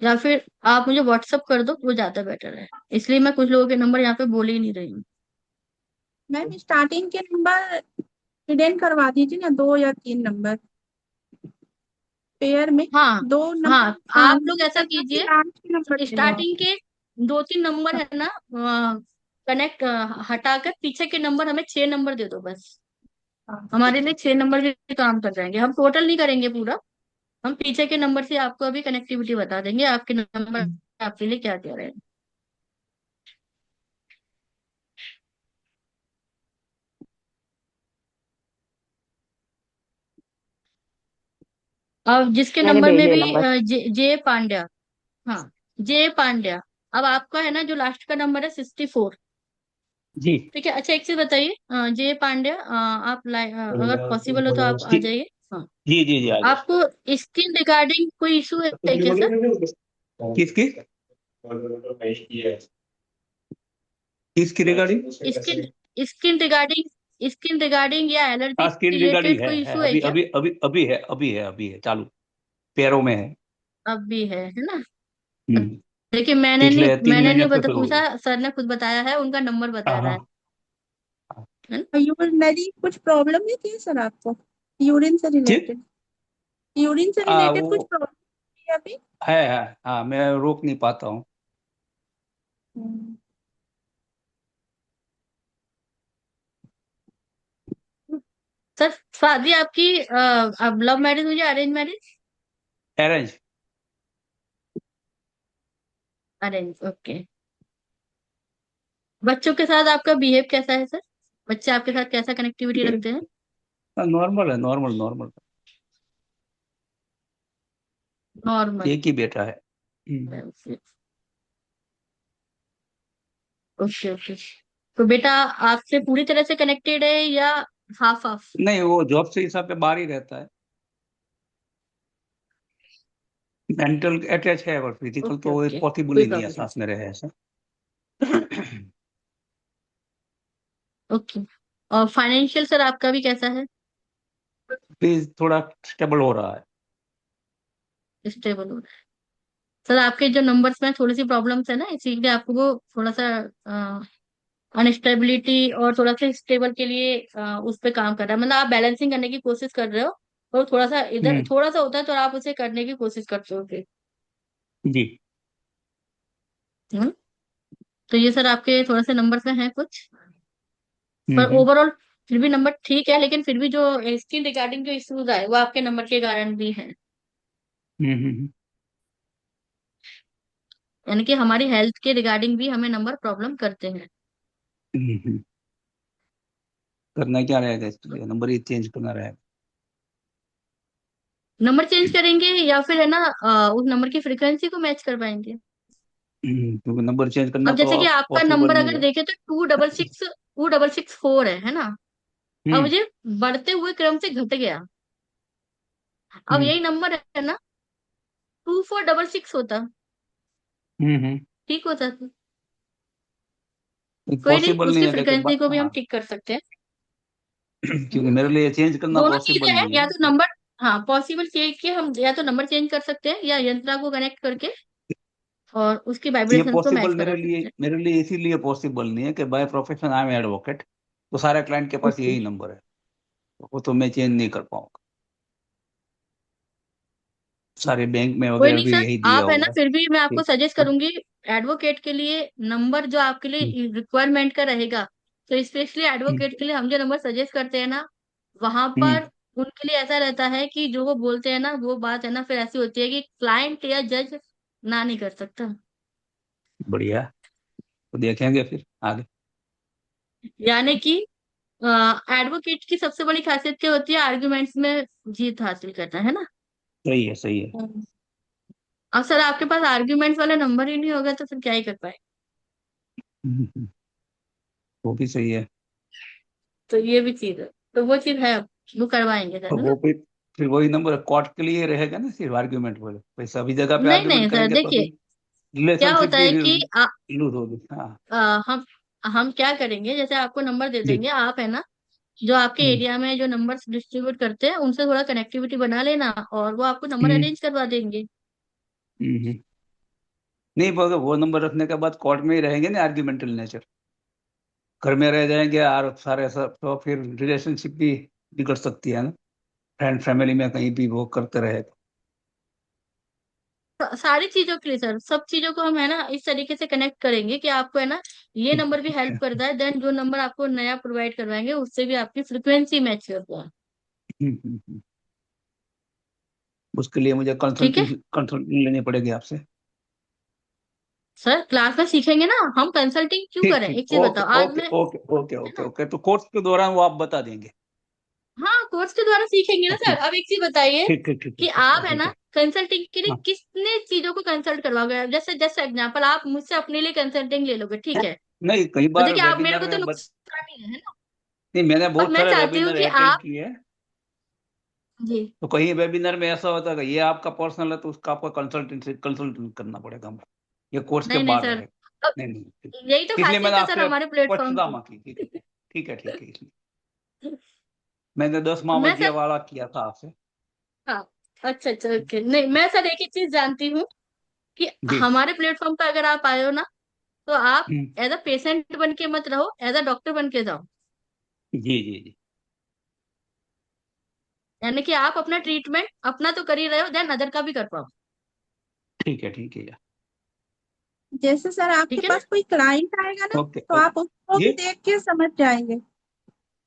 या फिर आप मुझे व्हाट्सअप कर दो, वो ज्यादा बेटर है, इसलिए मैं कुछ लोगों के नंबर यहाँ पे बोल ही नहीं रही हूँ। मैम स्टार्टिंग के नंबर हिडन करवा दीजिए ना, 2 या 3 नंबर पेयर में, हाँ। दो नंबर। हाँ, हाँ, आप लोग मुझे ऐसा चाहिए कि कीजिए, लास्ट के नंबर दे दो आप। स्टार्टिंग के 2-3 नंबर है ना कनेक्ट हटा कर पीछे के नंबर हमें 6 नंबर दे दो बस। हाँ, हमारे ठीक लिए है। 6 नंबर भी काम कर जाएंगे, हम टोटल नहीं करेंगे पूरा, हम पीछे के नंबर से आपको अभी कनेक्टिविटी बता देंगे, आपके नंबर हम्म। आपके लिए क्या कह रहे हैं। अब जिसके मैंने नंबर भेज में दिया भी नंबर। जे पांड्या, हाँ जे पांड्या, अब आपका है ना जो लास्ट का नंबर है 64, जी ठीक है। अच्छा, एक चीज बताइए, जय पांड्या, अगर पॉसिबल हो तो आप आ जी जाइए। हाँ। जी जी जी आ जाओ। आपको स्किन रिगार्डिंग कोई इशू है क्या सर? किसकी किसकी regarding? Skin skin regarding skin regarding या एलर्जी हाँ स्किन रिगार्डिंग रिलेटेड कोई है इशू है अभी क्या? अभी अभी अभी है चालू, पैरों में है। अब भी है ना? हम्म, देखिए, पिछले तीन मैंने महीने नहीं से बता शुरू पूछा, हुई। सर ने खुद बताया है, उनका नंबर बता हाँ रहा हाँ है ना? यूरिनरी कुछ प्रॉब्लम नहीं थी सर आपको? यूरिन से ठीक। रिलेटेड, यूरिन से रिलेटेड कुछ वो प्रॉब्लम थी अभी? है हाँ, मैं रोक नहीं पाता हूँ। हम्म, सर, शादी आपकी अब लव मैरिज हुई या arrange marriage? Arrange. Arrange, okay. बच्चों के साथ आपका बिहेव कैसा है सर? बच्चे आपके साथ कैसा कनेक्टिविटी रखते हैं? नॉर्मल है, नॉर्मल नॉर्मल। नॉर्मल। एक ही बेटा है। Okay okay. तो बेटा आपसे पूरी तरह से कनेक्टेड है या हाफ हाफ? नहीं वो जॉब से हिसाब पे बाहर ही रहता है। मेंटल अटैच है और फिजिकल ओके तो ओके, पॉसिबल कोई ही नहीं है, प्रॉब्लम साथ में रहे ऐसा। नहीं। ओके। और फाइनेंशियल सर आपका भी कैसा है? प्लीज थोड़ा स्टेबल हो रहा है। स्टेबल हो रहा है। सर, आपके जो नंबर्स में थोड़ी सी प्रॉब्लम्स है ना, इसीलिए आपको वो थोड़ा सा अनस्टेबिलिटी और थोड़ा सा स्टेबल के लिए उस पे काम कर रहा है। मतलब आप बैलेंसिंग करने की कोशिश कर रहे हो, और थोड़ा सा इधर हम्म। थोड़ा सा होता है तो आप उसे करने की कोशिश करते हो फिर। जी। हम्म। तो ये सर आपके थोड़े से नंबर्स में हैं कुछ, पर हम्म। ओवरऑल फिर भी नंबर ठीक है, लेकिन फिर भी जो स्किन रिगार्डिंग जो इश्यूज आए वो आपके नंबर के कारण भी हैं। हम्म। हम्म। यानी कि हमारी हेल्थ के रिगार्डिंग भी हमें नंबर प्रॉब्लम करते हैं। हम्म। करना क्या रहेगा इसके लिए, नंबर ही चेंज करना रहेगा। नंबर चेंज करेंगे या फिर है ना उस नंबर की फ्रिक्वेंसी को मैच कर पाएंगे? क्योंकि नंबर चेंज करना अब तो जैसे कि आपका पॉसिबल नंबर नहीं अगर है। देखें तो 2664 है ना? अब हम्म। ये बढ़ते हुए क्रम से घट गया। अब हम्म। यही नंबर है ना, 2466 होता, हम्म। ठीक होता तो। कोई नहीं, पॉसिबल नहीं उसकी है लेकिन फ्रिक्वेंसी को भी हम हाँ। ठीक कर सकते हैं। क्योंकि हम्म। मेरे लिए चेंज करना दोनों चीजें पॉसिबल हैं, नहीं या है। तो नंबर, हाँ पॉसिबल ये कि हम या तो नंबर चेंज कर सकते हैं या यंत्रा को कनेक्ट करके और उसकी ये वाइब्रेशंस को पॉसिबल मैच करा सकते हैं। मेरे लिए इसीलिए पॉसिबल नहीं है कि by profession I am advocate, तो सारे क्लाइंट के पास ओके। यही नंबर है, वो तो मैं चेंज नहीं कर पाऊंगा। सारे बैंक में कोई वगैरह नहीं भी सर, यही दिया आप है ना, हुआ है। फिर भी मैं आपको ठीक। सजेस्ट हाँ। करूंगी एडवोकेट के लिए नंबर जो आपके हम्म। लिए रिक्वायरमेंट का रहेगा। तो स्पेशली हम्म। एडवोकेट के लिए हम जो नंबर सजेस्ट करते हैं ना, वहां हम्म। पर उनके लिए ऐसा रहता है कि जो वो बोलते हैं ना, वो बात है ना फिर ऐसी होती है कि क्लाइंट या जज ना नहीं कर सकता। बढ़िया। तो देखेंगे फिर आगे। यानी कि एडवोकेट की सबसे बड़ी खासियत क्या होती है? आर्गुमेंट्स में जीत हासिल करना, है ना? सही है सही है। हम्म। अब सर आपके पास आर्ग्यूमेंट्स वाला नंबर ही नहीं होगा तो फिर क्या ही कर पाए? हम्म। वो भी सही है। तो ये भी चीज है, तो वो चीज है, वो करवाएंगे सर, और है ना? वो फिर वही नंबर कोर्ट के लिए रहेगा ना, सिर्फ आर्ग्यूमेंट बोले भाई सभी जगह पे नहीं आर्ग्यूमेंट नहीं सर, करेंगे तो देखिए फिर क्या रिलेशनशिप होता भी है कि लूज होगी। हाँ। आ, हम क्या करेंगे, जैसे आपको नंबर दे जी। देंगे, आप है ना जो आपके हम्म। एरिया में जो नंबर डिस्ट्रीब्यूट करते हैं उनसे थोड़ा कनेक्टिविटी बना लेना, और वो आपको नंबर हम्म। अरेंज करवा देंगे। हम्म। नहीं वो नंबर रखने के बाद कोर्ट में ही रहेंगे ना आर्ग्यूमेंटल नेचर, घर में रह जाएंगे और सारे सब तो फिर रिलेशनशिप भी बिगड़ सकती है ना, फ्रेंड फैमिली में कहीं भी वो करते रहे तो। सारी चीजों के लिए सर, सब चीजों को हम है ना इस तरीके से कनेक्ट करेंगे कि आपको है ना ये नंबर भी हेल्प करता है, देन जो नंबर आपको नया प्रोवाइड करवाएंगे उससे भी आपकी फ्रिक्वेंसी मैच करता है। हम्म। उसके लिए मुझे ठीक है कंसल्टिंग लेनी पड़ेगी आपसे। सर, क्लास में सीखेंगे ना, हम कंसल्टिंग क्यों ठीक करें? ठीक, एक चीज ओके बताओ, आज ओके मैं, ओके ओके है ओके ना, ओके, तो कोर्स के दौरान वो आप बता देंगे। हाँ कोर्स के द्वारा सीखेंगे ना सर। ठीक अब एक चीज बताइए ठीक ठीक ठीक कि ठीक ठीक आप है है ठीक ना है। कंसल्टिंग के लिए हाँ। कितने चीजों को कंसल्ट करवाओगे? जैसे जैसे एग्जाम्पल, आप मुझसे अपने लिए कंसल्टिंग ले लोगे, ठीक है? नहीं, कई मतलब बार कि आप मेरे वेबिनार को तो में नुकसान ही है ना। नहीं, मैंने पर बहुत मैं सारे चाहती हूँ वेबिनार कि अटेंड आप, किए हैं। जी, तो कहीं वेबिनार में ऐसा होता है कि ये आपका पर्सनल है तो उसका आपको कंसल्टेंट करना पड़ेगा हमको, ये कोर्स के नहीं नहीं बाद सर, रहेगा। अब नहीं नहीं, ठीक। यही तो इसलिए मैंने खासियत है सर आपसे हमारे प्लेटफॉर्म स्पष्टता की। मांगी। ठीक है इसलिए मैंने 10 मैं मावजिया सर, वाला किया था आपसे। हाँ, अच्छा अच्छा, ओके, नहीं मैं सर एक ही चीज जानती हूँ कि जी। हमारे प्लेटफॉर्म पे अगर आप आए हो ना, तो आप हम्म, एज अ पेशेंट बन के मत रहो, एज अ डॉक्टर बन के जाओ। जी। यानी कि आप अपना ट्रीटमेंट अपना तो कर ही रहे हो, देन अदर का भी कर पाओ। ठीक है। जैसे सर आपके ठीक है ना। पास कोई क्लाइंट आएगा ना, ओके तो ओके। आप उसको जी। भी देख के समझ जाएंगे।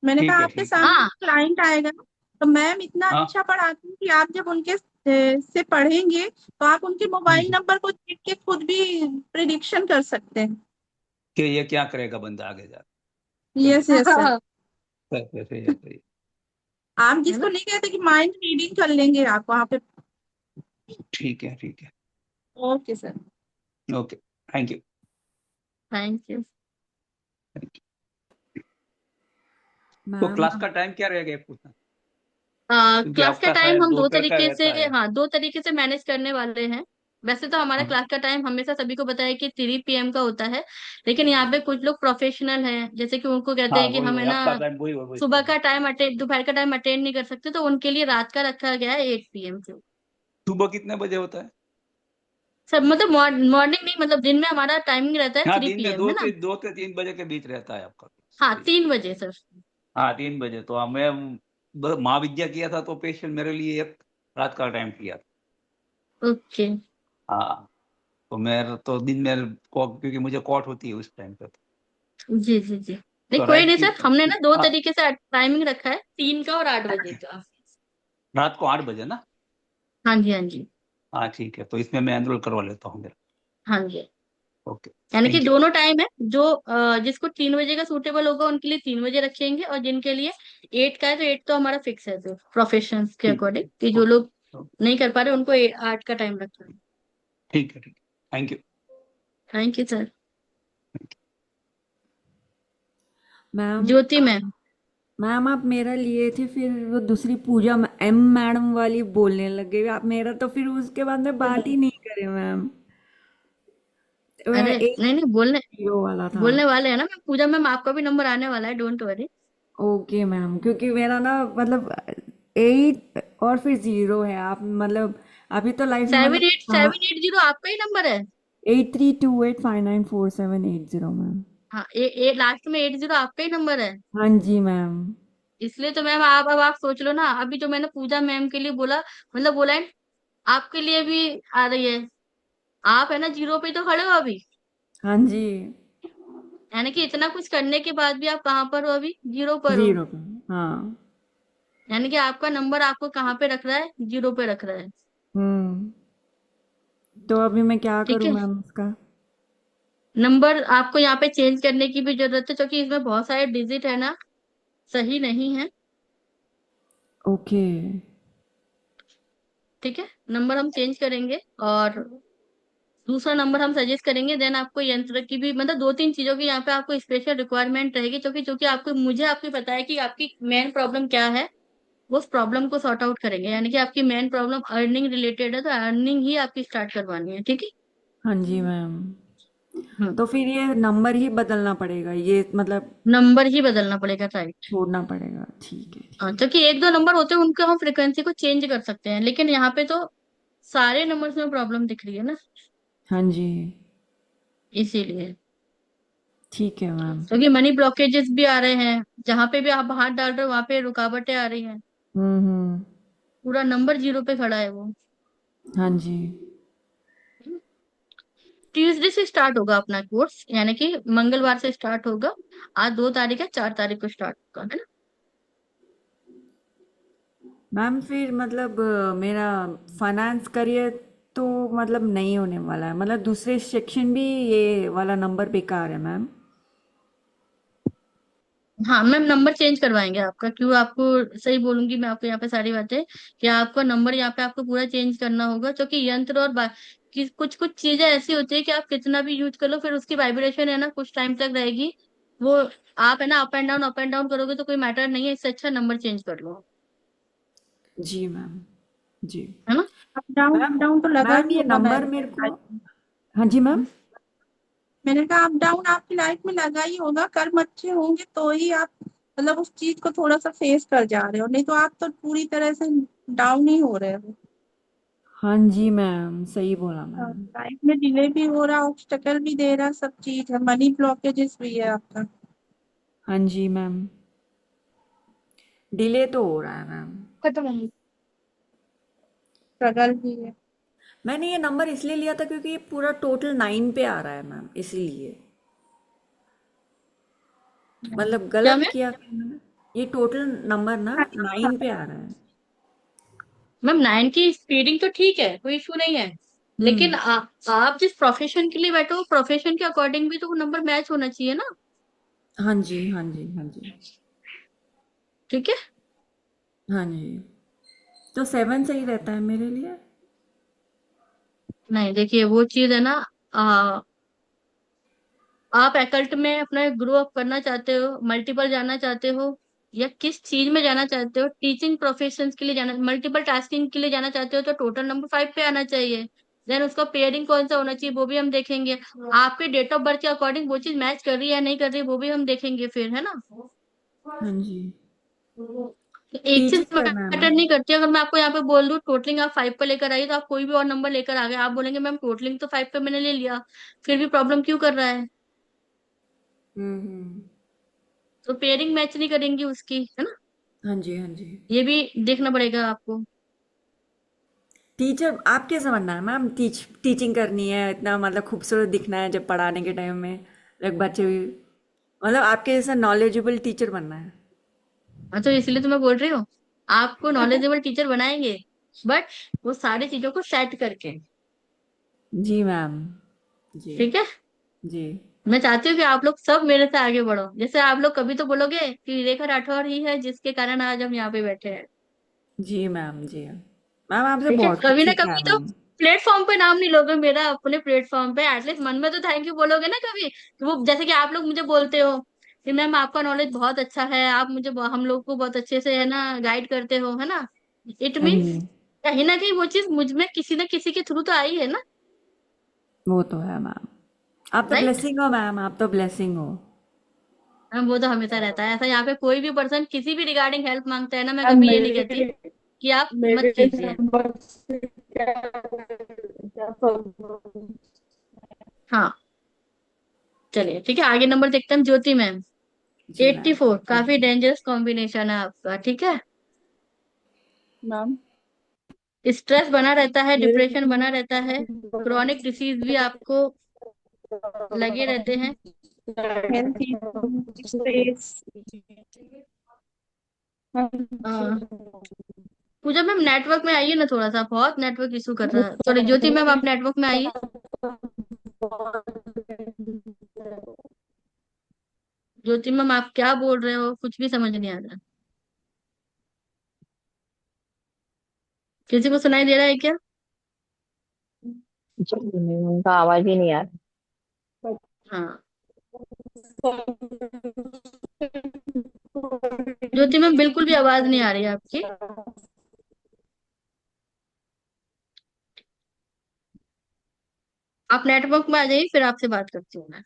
मैंने कहा आपके ठीक है। सामने हाँ, क्लाइंट आएगा ना, तो मैम इतना हाँ। अच्छा पढ़ाती हूँ कि आप जब उनके से पढ़ेंगे तो आप उनके मोबाइल हम्म, नंबर को देख के खुद भी प्रिडिक्शन कर सकते हैं। कि ये क्या करेगा बंदा आगे जा। Yes yes sir. सही है। आप है जिसको ना। नहीं कहते कि माइंड रीडिंग कर लेंगे आप वहां पे। ठीक है। Okay sir. Okay. Thank you. Thank you. तो मैम। क्लास का टाइम क्या रहेगा ये पूछना, क्योंकि क्लास का आपका टाइम शायद हम दो दोपहर का तरीके से, रहता है। हाँ, दो तरीके से मैनेज करने वाले हैं। वैसे तो हमारा हाँ क्लास का टाइम हमेशा सभी को बताया कि 3 PM का होता है, लेकिन यहाँ पे कुछ लोग प्रोफेशनल हैं, जैसे कि उनको कहते हाँ, हैं कि हम है वही ना आपका टाइम वही सुबह सही का है। टाइम अटेंड, दोपहर का टाइम अटेंड नहीं कर सकते, तो उनके लिए रात का रखा गया है 8 PM से। सुबह कितने बजे होता है? सब मतलब मॉर्निंग नहीं, मतलब दिन में हमारा टाइमिंग रहता है हाँ, थ्री दिन पी में एम है ना। 2 से 3 बजे के बीच रहता है आपका। हाँ, सही। 3 बजे सर। हाँ, 3 बजे तो मैं महाविद्या किया था तो पेशेंट मेरे लिए एक रात का टाइम किया था। ओके, हाँ, तो मैं तो दिन में क्योंकि मुझे कॉट होती है उस टाइम पे। जी जी जी, नहीं तो कोई रात नहीं की सर, हमने ना दो हाँ, तरीके से टाइमिंग रखा है, 3 का और 8 बजे का। रात को 8 बजे ना। हाँ जी हाँ जी। हाँ ठीक है, तो इसमें मैं एनरोल करवा लेता हूँ मेरा। हाँ जी, ओके। यानी कि थैंक यू। दोनों टाइम है, जो जिसको 3 बजे का सूटेबल होगा उनके लिए 3 बजे रखेंगे, और जिनके लिए 8 का है तो 8 तो हमारा फिक्स है, तो प्रोफेशन के ठीक। अकॉर्डिंग कि जो ओके लोग नहीं कर पा रहे उनको 8 का टाइम रखना है। ठीक है। Thank you. Thank you sir. Ma'am. Jyoti ma'am. Ma'am आप मेरा लिए थे, फिर वो दूसरी पूजा एम मैडम वाली बोलने लगे आप मेरा, तो फिर उसके बाद में बात ही नहीं करे मैम। अरे एक नहीं नहीं, बोलने जीरो वाला था। बोलने वाले हैं ना मैम, पूजा मैम आपका भी नंबर आने वाला है, डोंट वरी। ओके मैम, क्योंकि मेरा ना मतलब 8 और फिर 0 है। आप मतलब अभी तो लाइफ में मतलब 7870 आपका ही नंबर है। 8328594780 मैम। हाँ, लास्ट में 80 आपका ही नंबर है। हाँ जी मैम। इसलिए तो मैम आप, अब आप सोच लो ना, अभी जो मैंने पूजा मैम के लिए बोला, मतलब बोला है, आपके लिए भी आ रही है। आप है ना 0 पे तो खड़े हो अभी, हाँ जी। यानी कि इतना कुछ करने के बाद भी आप कहाँ पर हो, अभी 0 पर हो। 0 पे। हाँ। यानी कि आपका नंबर आपको कहाँ पे रख रहा है, 0 पे रख रहा है। हम्म। तो अभी मैं क्या ठीक करूँ है, मैम इसका? नंबर आपको यहाँ पे चेंज करने की भी जरूरत है, क्योंकि इसमें बहुत सारे डिजिट है ना, सही नहीं है। ओके। ठीक है, नंबर हम चेंज करेंगे, और दूसरा नंबर हम सजेस्ट करेंगे। देन आपको यंत्र की भी, मतलब 2-3 चीजों की यहाँ पे आपको स्पेशल रिक्वायरमेंट रहेगी, क्योंकि आपको, मुझे आपको पता है कि आपकी मेन प्रॉब्लम क्या है। वो उस प्रॉब्लम को सॉर्ट आउट करेंगे, यानी कि आपकी मेन प्रॉब्लम अर्निंग रिलेटेड है, तो अर्निंग ही आपकी स्टार्ट करवानी है, ठीक है। हाँ जी मैम। हम्म, तो फिर ये नंबर ही बदलना पड़ेगा, ये मतलब नंबर ही बदलना पड़ेगा, राइट। छोड़ना पड़ेगा। ठीक है हाँ, ठीक है। क्योंकि 1-2 नंबर होते हैं उनको हम फ्रिक्वेंसी को चेंज कर सकते हैं, लेकिन यहाँ पे तो सारे नंबर्स में प्रॉब्लम दिख रही है ना, हाँ जी। इसीलिए। ठीक है मैम। क्योंकि मनी ब्लॉकेजेस भी आ रहे हैं, जहां पे भी आप हाथ डाल रहे हो वहां पे रुकावटें आ रही हैं। हम्म। पूरा नंबर 0 पे खड़ा है वो। हाँ जी। ट्यूसडे से स्टार्ट होगा अपना कोर्स, यानी कि मंगलवार से स्टार्ट होगा। आज 2 तारीख है, 4 तारीख को स्टार्ट होगा, है ना। मैम फिर मतलब मेरा फाइनेंस करियर तो मतलब नहीं होने वाला है, मतलब दूसरे सेक्शन भी ये वाला नंबर बेकार है मैम। हाँ मैम, नंबर चेंज करवाएंगे आपका। क्यों, आपको सही बोलूंगी मैं आपको यहाँ पे सारी बातें, कि आपका नंबर यहाँ पे आपको पूरा चेंज करना होगा, क्योंकि यंत्र और कि कुछ कुछ चीजें ऐसी होती है कि आप कितना भी यूज कर लो, फिर उसकी वाइब्रेशन है ना कुछ टाइम तक रहेगी। वो आप है ना अप एंड डाउन करोगे तो कोई मैटर नहीं है, इससे अच्छा नंबर चेंज कर लो। जी मैम। जी है ना। Up down ma'am. डाउन तो लगा मैम ही ये होगा नंबर मैम। मेरे को, हाँ जी मैम। मैंने कहा अप डाउन आपकी लाइफ में लगा ही होगा, कर्म अच्छे होंगे तो ही आप मतलब उस चीज को थोड़ा सा फेस कर जा रहे हो, नहीं तो आप तो पूरी तरह से डाउन ही हो रहे हो। हाँ जी मैम, सही बोला मैम। लाइफ में डिले भी हो रहा, ऑब्स्टेकल भी दे रहा, सब चीज है, मनी ब्लॉकेजेस भी है आपका। हाँ जी मैम, डिले तो हो रहा है मैम। खत्म। स्ट्रगल भी है। मैंने ये नंबर इसलिए लिया था क्योंकि ये पूरा टोटल 9 पे आ रहा है मैम, इसीलिए। मतलब क्या गलत मैम? किया क्या मैंने? ये टोटल नंबर ना 9 पे आ रहा है। मैम 9 की स्पीडिंग तो ठीक है, कोई इशू नहीं है, लेकिन हम्म। आप जिस प्रोफेशन के लिए बैठे हो, प्रोफेशन के अकॉर्डिंग भी तो नंबर मैच होना चाहिए ना। हाँ जी, हाँ जी, हाँ जी। ठीक है। हाँ जी, तो 7 सही रहता है मेरे लिए। नहीं देखिए, वो चीज है ना, आप एकल्ट में अपना ग्रो अप करना चाहते हो, मल्टीपल जाना चाहते हो, या किस चीज में जाना चाहते हो, टीचिंग प्रोफेशन के लिए जाना, मल्टीपल टास्किंग के लिए जाना चाहते हो, तो टोटल नंबर 5 पे आना चाहिए। देन उसका पेयरिंग कौन सा होना चाहिए वो भी हम देखेंगे। आपके डेट ऑफ बर्थ के अकॉर्डिंग वो चीज मैच कर रही है या नहीं कर रही है वो भी हम देखेंगे फिर, है ना। हाँ जी। तो एक चीज टीचिंग करना है मैटर मैम। नहीं करती, अगर मैं आपको यहाँ पे बोल दूं टोटलिंग आप 5 पे लेकर आई, तो आप कोई भी और नंबर लेकर आ गए, आप बोलेंगे मैम टोटलिंग तो 5 पे मैंने ले लिया, फिर भी प्रॉब्लम क्यों कर रहा है। हम्म। तो पेयरिंग मैच नहीं करेंगी उसकी, है ना। हाँ जी, हाँ जी। ये भी देखना पड़ेगा आपको। टीचर आप कैसा बनना है मैम? टीचिंग करनी है, इतना मतलब खूबसूरत दिखना है जब पढ़ाने के टाइम में, लाइक बच्चे भी, मतलब आपके जैसा नॉलेजेबल टीचर बनना है। हाँ तो इसलिए तो मैं बोल रही हूँ, आपको नॉलेजेबल टीचर बनाएंगे, बट वो सारी चीजों को सेट करके। जी मैम। जी। ठीक है। जी। मैं चाहती हूँ कि आप लोग सब मेरे से आगे बढ़ो, जैसे आप लोग कभी तो बोलोगे कि रेखा राठौर ही है जिसके कारण आज हम यहाँ पे बैठे हैं। जी मैम। जी मैम, आपसे ठीक है, बहुत कुछ कभी ना सीखा है कभी तो मैम। प्लेटफॉर्म पे नाम नहीं लोगे मेरा, अपने प्लेटफॉर्म पे एटलीस्ट मन में तो थैंक यू बोलोगे ना कभी, कि वो जैसे कि आप लोग मुझे बोलते हो कि मैम आपका नॉलेज बहुत अच्छा है, आप मुझे हम लोग को बहुत अच्छे से है ना गाइड करते हो, है ना। इट हाँ मीन्स जी, कहीं ना कहीं वो चीज मुझ में किसी न किसी के थ्रू तो आई है ना। वो तो है मैम। आप तो राइट। ब्लेसिंग हो मैम, आप तो ब्लेसिंग हो। हाँ, वो तो हमेशा रहता है ऐसा, यहाँ पे कोई भी पर्सन किसी भी रिगार्डिंग हेल्प मांगता है ना, मैं कभी ये नहीं कहती कि आप मत कीजिए। हाँ। चलिए ठीक है, आगे नंबर देखते हैं हम। ज्योति मैम जी मैम। 84, काफी डेंजरस कॉम्बिनेशन है आपका। ठीक है। मैम स्ट्रेस बना रहता है, मेरे डिप्रेशन बना रहता है, क्रॉनिक डिसीज भी आपको लगे रहते हैं। Health stress. हाँ। पूजा मैम नेटवर्क में आइए ना, थोड़ा सा बहुत नेटवर्क इशू कर रहा है। सॉरी ज्योति मैम, आप नेटवर्क में आइए। ज्योति मैम आप क्या बोल रहे हो, कुछ भी समझ नहीं आ रहा। किसी को सुनाई दे रहा है क्या? जी नहीं, उनका आवाज ही नहीं आ रहा। हाँ। ज्योति मैम बिल्कुल भी आवाज नहीं आ रही है आपकी। आप नेटवर्क में आ जाइए, फिर आपसे बात करती हूँ मैं।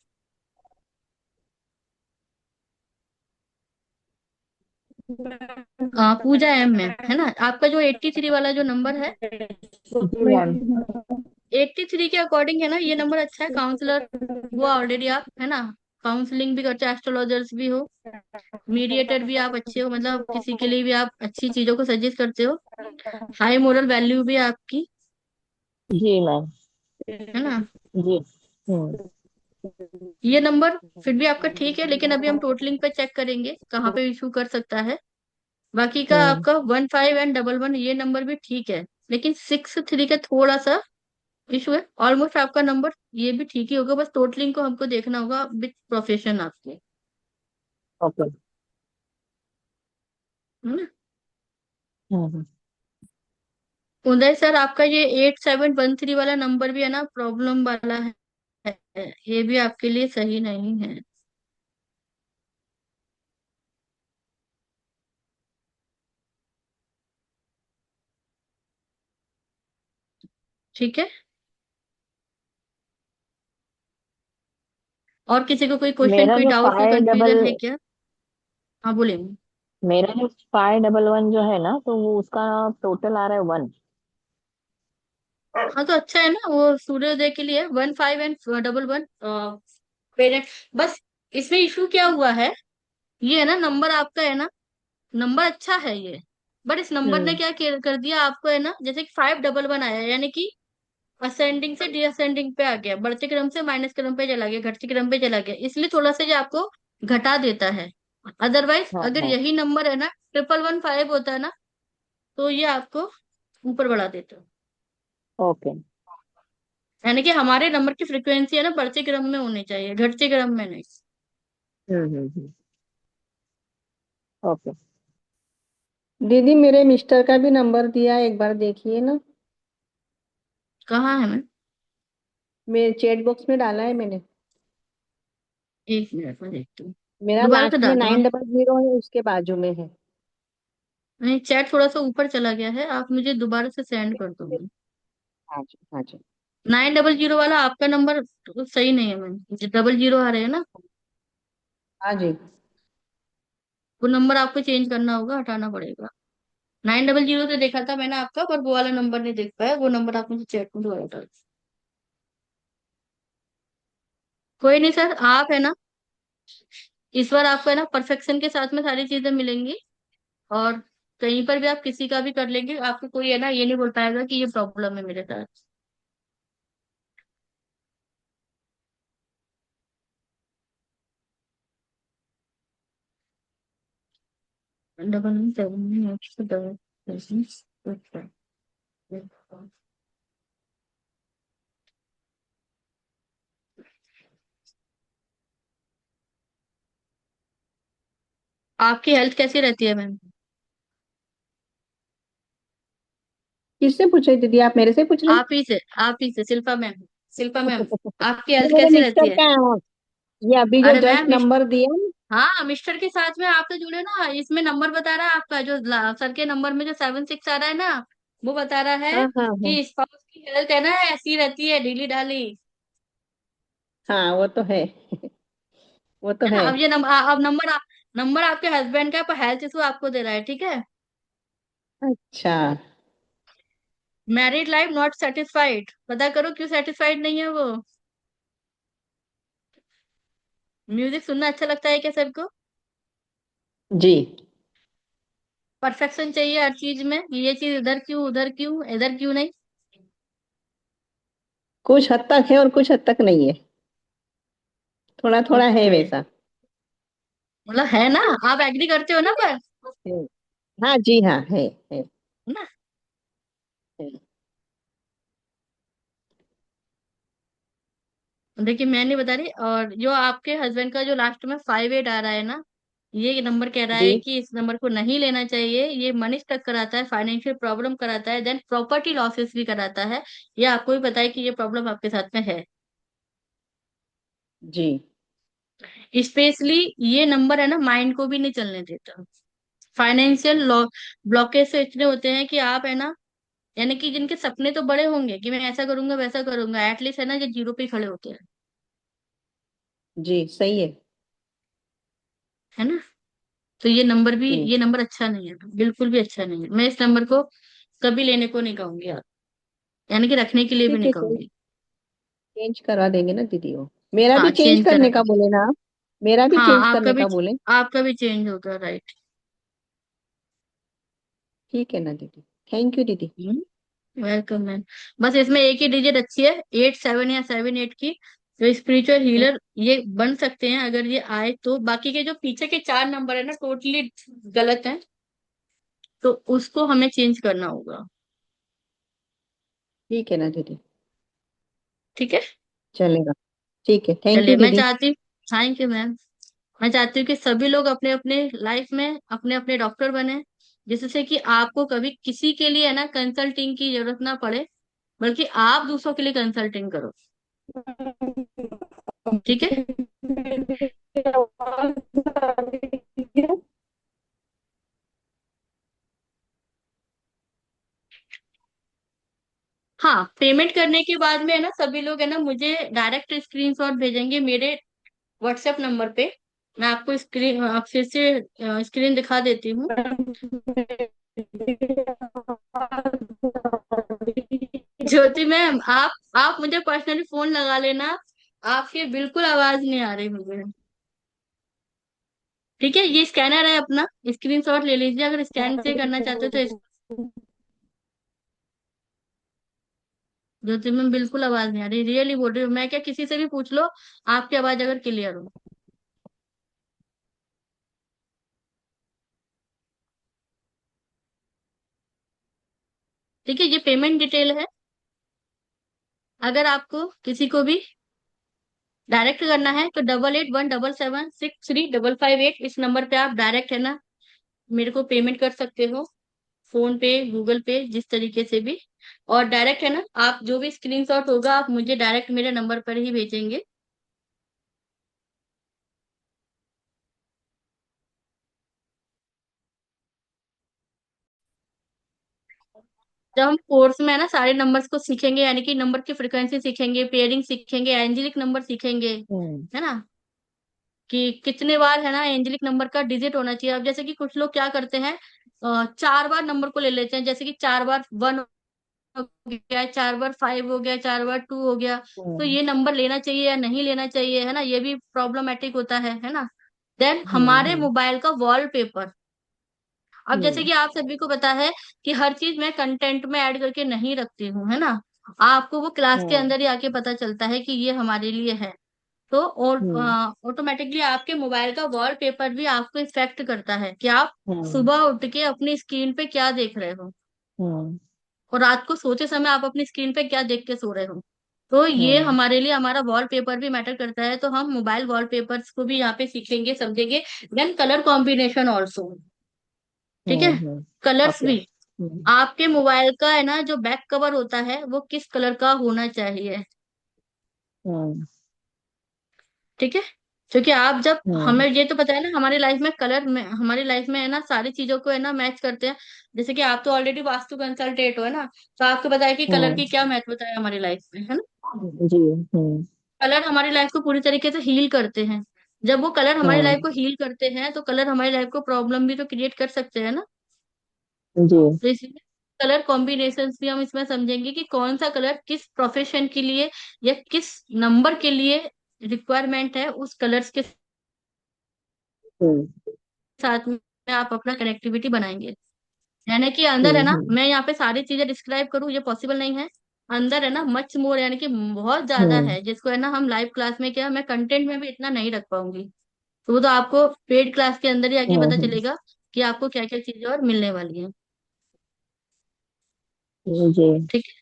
पूजा एम मैम, है ना, आपका जो 83 वाला जो नंबर है, जी मैम। 83 के अकॉर्डिंग है ना ये नंबर अच्छा है। काउंसलर वो ऑलरेडी आप है ना, काउंसलिंग भी करते हो, एस्ट्रोलॉजर्स भी हो, मीडिएटर भी आप अच्छे हो, मतलब किसी के लिए भी आप अच्छी चीजों को सजेस्ट करते हो, हाई मोरल वैल्यू भी है आपकी, जी मैम। है ना। जी। हम्म। ये नंबर फिर भी आपका ठीक है, लेकिन अभी हम टोटलिंग पे चेक करेंगे कहाँ पे इशू कर सकता है। बाकी का हम्म। आपका 15 एंड 11 ये नंबर भी ठीक है, लेकिन 6 3 का थोड़ा सा इशू है। ऑलमोस्ट आपका नंबर ये भी ठीक ही होगा, बस टोटलिंग को हमको देखना होगा विथ प्रोफेशन आपके। ओके। हम्म। उदय सर, आपका ये 8713 वाला नंबर भी है ना, प्रॉब्लम वाला है। ये भी आपके लिए सही नहीं है। ठीक है। और किसी को कोई क्वेश्चन, मेरा कोई जो डाउट, कोई फाइव डबल कंफ्यूजन है क्या? हाँ, बोलिए। मेरा जो 511 जो है ना, तो वो उसका टोटल आ रहा है 1। हाँ, तो अच्छा है ना, वो सूर्योदय के लिए 15 एंड 11 पेरेंट। बस इसमें इशू क्या हुआ है, ये है ना नंबर आपका है ना, नंबर अच्छा है ये, बट इस नंबर ने हम्म। क्या कर दिया आपको है ना, जैसे कि 511 आया, यानी कि असेंडिंग से डिसेंडिंग पे आ गया, बढ़ते क्रम से माइनस क्रम पे चला गया, घटते क्रम पे चला गया, इसलिए थोड़ा सा ये आपको घटा देता है। अदरवाइज हाँ अगर हाँ। यही नंबर है ना, 1115 होता है ना, तो ये आपको ऊपर बढ़ा देता है। ओके। यानी कि हमारे नंबर की फ्रिक्वेंसी है ना, बढ़ते क्रम में होनी चाहिए, घटते क्रम में नहीं। ओके। दीदी मेरे मिस्टर का भी नंबर दिया है, एक बार देखिए ना। कहाँ है मैं? मेरे चैट बॉक्स में डाला है मैंने। 1 मिनट में देखती हूँ। मेरा दोबारा से लास्ट में डाल दो मैम। 900 है, उसके बाजू में है। नहीं, चैट थोड़ा सा ऊपर चला गया है, आप मुझे दोबारा से सेंड कर दो। हाँ जी, हाँ जी। 900 वाला आपका नंबर तो सही नहीं है मैम, जो 00 आ रहे हैं ना, हाँ जी। वो नंबर आपको चेंज करना होगा, हटाना पड़ेगा। 900 से देखा था मैंने आपका, पर वो वाला नंबर नहीं देख पाया, वो नंबर आप मुझे चैट में दोबारा डाल। कोई नहीं सर, आप है ना, इस बार आपको है ना परफेक्शन के साथ में सारी चीजें मिलेंगी, और कहीं पर भी आप किसी का भी कर लेंगे, आपको कोई है ना ये नहीं बोल पाएगा कि ये प्रॉब्लम है मेरे साथ। डबल 7 आपकी हेल्थ कैसी रहती है मैम? किससे पूछ रही दीदी, आप मेरे से पूछ रही? आप ही से शिल्पा मैम। शिल्पा मैम, आपकी ये हेल्थ मेरे कैसी रहती मिस्टर है? का है, ये अभी जो अरे जस्ट मैम, नंबर दिया ना। हाँ, मिस्टर के साथ में आप तो जुड़े ना, इसमें नंबर बता रहा है आपका, जो सर के नंबर में जो 76 आ रहा है ना, वो बता रहा है हाँ हाँ हाँ। कि स्पाउस की हेल्थ है ना ऐसी रहती है, ढीली ढाली। हाँ वो तो है। वो तो है ना, है। अब ये नंबर, अब नंबर आपके हस्बैंड का, पर हेल्थ इशू आपको दे रहा है, ठीक है। अच्छा। मैरिड लाइफ नॉट सेटिस्फाइड, पता करो क्यों सेटिस्फाइड नहीं है वो। म्यूजिक सुनना अच्छा लगता है क्या सर को? जी। परफेक्शन चाहिए हर चीज में, ये चीज इधर क्यों, उधर क्यों, इधर क्यों नहीं। कुछ हद तक है और कुछ हद तक नहीं है, थोड़ा थोड़ा है ओके, वैसा। मतलब है ना, आप एग्री करते हो ना, पर है। हाँ जी, हाँ है। ना। है। देखिए, मैं नहीं बता रही, और जो आपके हस्बैंड का जो लास्ट में 58 आ रहा है ना, ये नंबर कह रहा जी। है कि इस नंबर को नहीं लेना चाहिए, ये मनी स्टक कराता है, फाइनेंशियल प्रॉब्लम कराता है, देन प्रॉपर्टी लॉसेस भी कराता है। ये आपको भी पता है कि ये प्रॉब्लम आपके साथ में है। जी। स्पेशली ये नंबर है ना, माइंड को भी नहीं चलने देता। फाइनेंशियल ब्लॉकेज से इतने होते हैं कि आप है ना, यानी कि जिनके सपने तो बड़े होंगे कि मैं ऐसा करूंगा वैसा करूंगा, एटलीस्ट है ना, जो जीरो पे ही खड़े होते हैं। जी सही है। है ना, तो ये नंबर भी, जी। ये नंबर अच्छा नहीं है, बिल्कुल भी अच्छा नहीं है। मैं इस नंबर को कभी लेने को नहीं कहूंगी आप, यानी कि रखने के लिए भी ठीक नहीं है, चेंज कहूंगी। चेंज करवा देंगे ना दीदी, वो मेरा भी हाँ, चेंज चेंज करा करने का दीजिए। बोले ना आप, मेरा भी चेंज हाँ, करने का बोले। आपका भी चेंज होगा, राइट। ठीक है ना दीदी। थैंक यू दीदी। Welcome ma'am. बस इसमें एक ही डिजिट अच्छी है, 87 या 78 की, जो स्पिरिचुअल हीलर ये बन सकते हैं अगर ये आए तो। बाकी के जो पीछे के 4 नंबर है ना, टोटली गलत है, तो उसको हमें चेंज करना होगा। ठीक है ना दीदी। ठीक है। चलेगा। ठीक है, थैंक यू चलिए, मैं दीदी। चाहती हूँ, थैंक यू मैम। मैं चाहती हूँ कि सभी लोग अपने अपने लाइफ में अपने अपने डॉक्टर बने, जिससे कि आपको कभी किसी के लिए है ना कंसल्टिंग की जरूरत ना पड़े, बल्कि आप दूसरों के लिए कंसल्टिंग करो। ठीक है। हाँ, पेमेंट करने के बाद में है ना सभी लोग है ना मुझे डायरेक्ट स्क्रीनशॉट भेजेंगे मेरे व्हाट्सएप नंबर पे। मैं आपको स्क्रीन फिर से स्क्रीन दिखा देती हूँ। ज्योति मैम, आप मुझे पर्सनली फोन लगा लेना। आपकी बिल्कुल आवाज नहीं आ रही मुझे। ठीक है, ये स्कैनर है अपना, स्क्रीनशॉट ले लीजिए अगर स्कैन से करना चाहते हो तो ज्योति मैम बिल्कुल आवाज नहीं आ रही, रियली बोल रही हूँ मैं, क्या किसी से भी पूछ लो आपकी आवाज अगर क्लियर हो। ठीक है, ये पेमेंट डिटेल है। अगर आपको किसी को भी डायरेक्ट करना है तो 8817763558 इस नंबर पे आप डायरेक्ट है ना मेरे को पेमेंट कर सकते हो, फोन पे, गूगल पे, जिस तरीके से भी। और डायरेक्ट है ना आप जो भी स्क्रीनशॉट होगा आप मुझे डायरेक्ट मेरे नंबर पर ही भेजेंगे। जब हम कोर्स में है ना सारे नंबर्स को सीखेंगे, यानी कि नंबर की फ्रिक्वेंसी सीखेंगे, पेयरिंग सीखेंगे, एंजेलिक नंबर सीखेंगे, हम्म है ना, कि कितने बार है ना एंजेलिक नंबर का डिजिट होना चाहिए। अब जैसे कि कुछ लोग क्या करते हैं, 4 बार नंबर को ले लेते हैं, जैसे कि 4 बार 1 हो गया, 4 बार 5 हो गया, 4 बार 2 हो गया। तो हम्म ये नंबर लेना चाहिए या नहीं लेना चाहिए, है ना, ये भी प्रॉब्लमेटिक होता है ना। देन हमारे हम्म मोबाइल का वॉलपेपर, अब जैसे हम्म कि आप सभी को पता है कि हर चीज मैं कंटेंट में ऐड करके नहीं रखती हूँ, है ना, आपको वो क्लास के हम्म अंदर ही आके पता चलता है कि ये हमारे लिए है। तो हम्म ऑटोमेटिकली आपके मोबाइल का वॉलपेपर भी आपको इफेक्ट करता है कि आप हम्म सुबह उठ के अपनी स्क्रीन पे क्या देख रहे हो, हम्म और रात को सोते समय आप अपनी स्क्रीन पे क्या देख के सो रहे हो। तो ये हम्म हमारे लिए हमारा वॉलपेपर भी मैटर करता है, तो हम मोबाइल वॉलपेपर्स को भी यहाँ पे सीखेंगे, समझेंगे। Then colour combination also. ठीक है, कलर्स ओके भी आपके मोबाइल का है ना जो बैक कवर होता है वो किस कलर का होना चाहिए। हम्म ठीक है, क्योंकि आप जब हम्म हमें ये तो पता है ना हमारी लाइफ में कलर में हमारी लाइफ में है ना सारी चीजों को है ना मैच करते हैं। जैसे कि आप तो ऑलरेडी वास्तु कंसल्टेंट हो, है ना, तो आपको पता है कि कलर हम्म की क्या महत्वता है हमारी लाइफ में, है ना। जी हम्म कलर हमारी लाइफ को पूरी तरीके से हील करते हैं। जब वो कलर हमारी लाइफ हम्म को हील करते हैं तो कलर हमारी लाइफ को प्रॉब्लम भी तो क्रिएट कर सकते हैं ना। जी तो इसलिए कलर कॉम्बिनेशन भी हम इसमें समझेंगे कि कौन सा कलर किस प्रोफेशन के लिए या किस नंबर के लिए रिक्वायरमेंट है, उस कलर्स के हम्म साथ में आप अपना कनेक्टिविटी बनाएंगे। यानी कि अंदर है ना हम्म मैं यहाँ पे सारी चीजें डिस्क्राइब करूँ ये पॉसिबल नहीं है। अंदर है ना मच मोर, यानी कि बहुत ज्यादा हम्म है जिसको है ना हम लाइव क्लास में क्या मैं कंटेंट में भी इतना नहीं रख पाऊंगी। तो वो तो आपको पेड क्लास के अंदर ही आके पता हम्म चलेगा कि आपको क्या क्या चीजें और मिलने वाली है। जी ठीक है।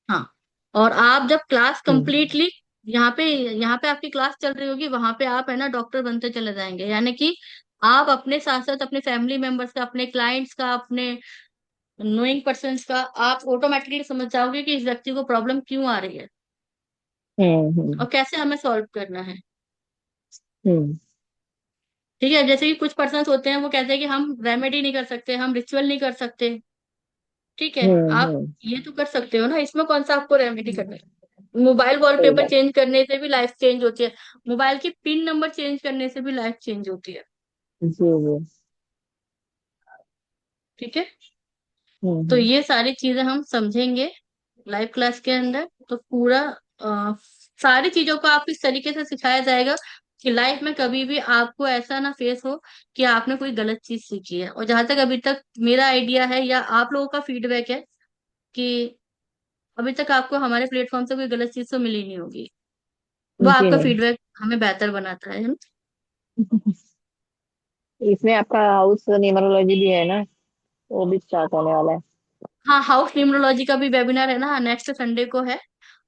हाँ, और आप जब क्लास हम्म कंप्लीटली यहाँ पे आपकी क्लास चल रही होगी, वहां पे आप है ना डॉक्टर बनते चले जाएंगे, यानी कि आप अपने साथ साथ अपने फैमिली मेंबर्स का, अपने क्लाइंट्स का, अपने नोइंग पर्सन्स का आप ऑटोमेटिकली समझ जाओगे कि इस व्यक्ति को प्रॉब्लम क्यों आ रही है हम्म और कैसे हमें सॉल्व करना है। हम्म ठीक है, जैसे कि कुछ पर्सन्स होते हैं वो कहते हैं कि हम रेमेडी नहीं कर सकते, हम रिचुअल नहीं कर सकते। ठीक है, आप हम्म ये तो कर सकते हो ना, इसमें कौन सा आपको रेमेडी करना है। मोबाइल सही वॉलपेपर बात चेंज करने से भी लाइफ चेंज होती है, मोबाइल की पिन नंबर चेंज करने से भी लाइफ चेंज होती है। जी जी ठीक है, तो हम्म ये सारी चीजें हम समझेंगे लाइव क्लास के अंदर। तो पूरा सारी चीजों को आपको इस तरीके से सिखाया जाएगा कि लाइफ में कभी भी आपको ऐसा ना फेस हो कि आपने कोई गलत चीज सीखी है। और जहां तक अभी तक मेरा आइडिया है या आप लोगों का फीडबैक है कि अभी तक आपको हमारे प्लेटफॉर्म से कोई गलत चीज तो मिली नहीं होगी, वो जी आपका नहीं फीडबैक हमें बेहतर बनाता है ना। इसमें आपका हाउस न्यूमरोलॉजी भी है ना, वो भी स्टार्ट होने वाला है। हाँ, हाउस न्यूमरोलॉजी का भी वेबिनार है ना, नेक्स्ट संडे को है।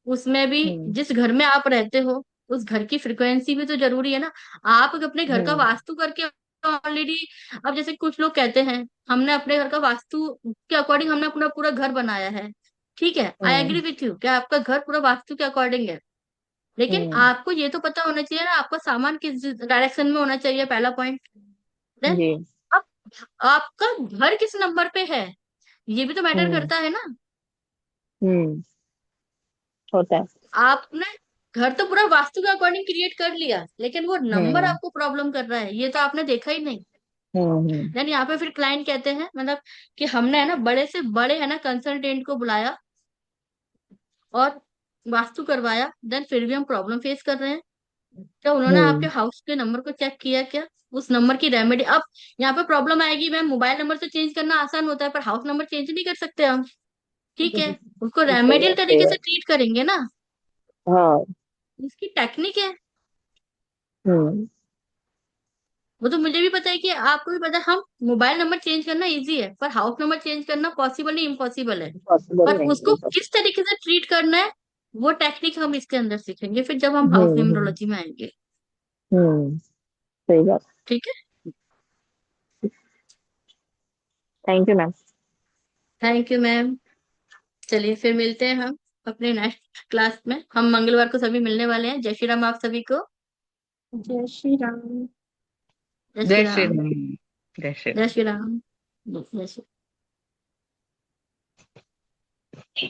उसमें भी हम्म जिस घर में आप रहते हो उस घर की फ्रिक्वेंसी भी तो जरूरी है ना। आप अपने घर का हम्म वास्तु करके ऑलरेडी, अब जैसे कुछ लोग कहते हैं हमने अपने घर का वास्तु के अकॉर्डिंग हमने अपना पूरा घर बनाया है, ठीक है, आई एग्री विथ यू, क्या आपका घर पूरा वास्तु के अकॉर्डिंग है, लेकिन हम्म। आपको ये तो पता होना चाहिए ना आपका सामान किस डायरेक्शन में होना चाहिए, पहला पॉइंट। देन जी। अब आपका घर किस नंबर पे है, ये भी तो मैटर हम्म। करता है ना। हम्म। होता है। आपने घर तो पूरा वास्तु के अकॉर्डिंग क्रिएट कर लिया, लेकिन वो नंबर हम्म। आपको प्रॉब्लम कर रहा है, ये तो आपने देखा ही नहीं। हम्म। देन यहाँ पे फिर क्लाइंट कहते हैं मतलब कि हमने है ना बड़े से बड़े है ना कंसल्टेंट को बुलाया और वास्तु करवाया, देन फिर भी हम प्रॉब्लम फेस कर रहे हैं। क्या उन्होंने आपके हम्म। हाउस के नंबर को चेक किया क्या, उस नंबर की रेमेडी। अब यहाँ पे प्रॉब्लम आएगी, मैम मोबाइल नंबर तो चेंज करना आसान होता है पर हाउस नंबर चेंज नहीं कर सकते हम, ठीक है, उसको सही रेमेडियल बात, सही तरीके से बात। ट्रीट करेंगे ना, हाँ। इसकी टेक्निक है। हम्म। वो तो मुझे भी पता है कि आपको भी पता है, हम मोबाइल नंबर चेंज करना इजी है पर हाउस नंबर चेंज करना पॉसिबल नहीं, इम्पॉसिबल है। पॉसिबल पर नहीं उसको है। किस तरीके से ट्रीट करना है वो टेक्निक हम इसके अंदर सीखेंगे फिर जब हम हाउस हम्म। न्यूमरोलॉजी में आएंगे। हम्म। सही बात। ठीक है, thank you ma'am. Thank you ma'am. चलिए फिर मिलते हैं हम अपने नेक्स्ट क्लास में, हम मंगलवार को सभी मिलने वाले हैं। जय श्री राम आप सभी को। जय श्री राम। जय श्री जय श्री राम। राम। जय श्री जय राम। श्री राम। जय श्री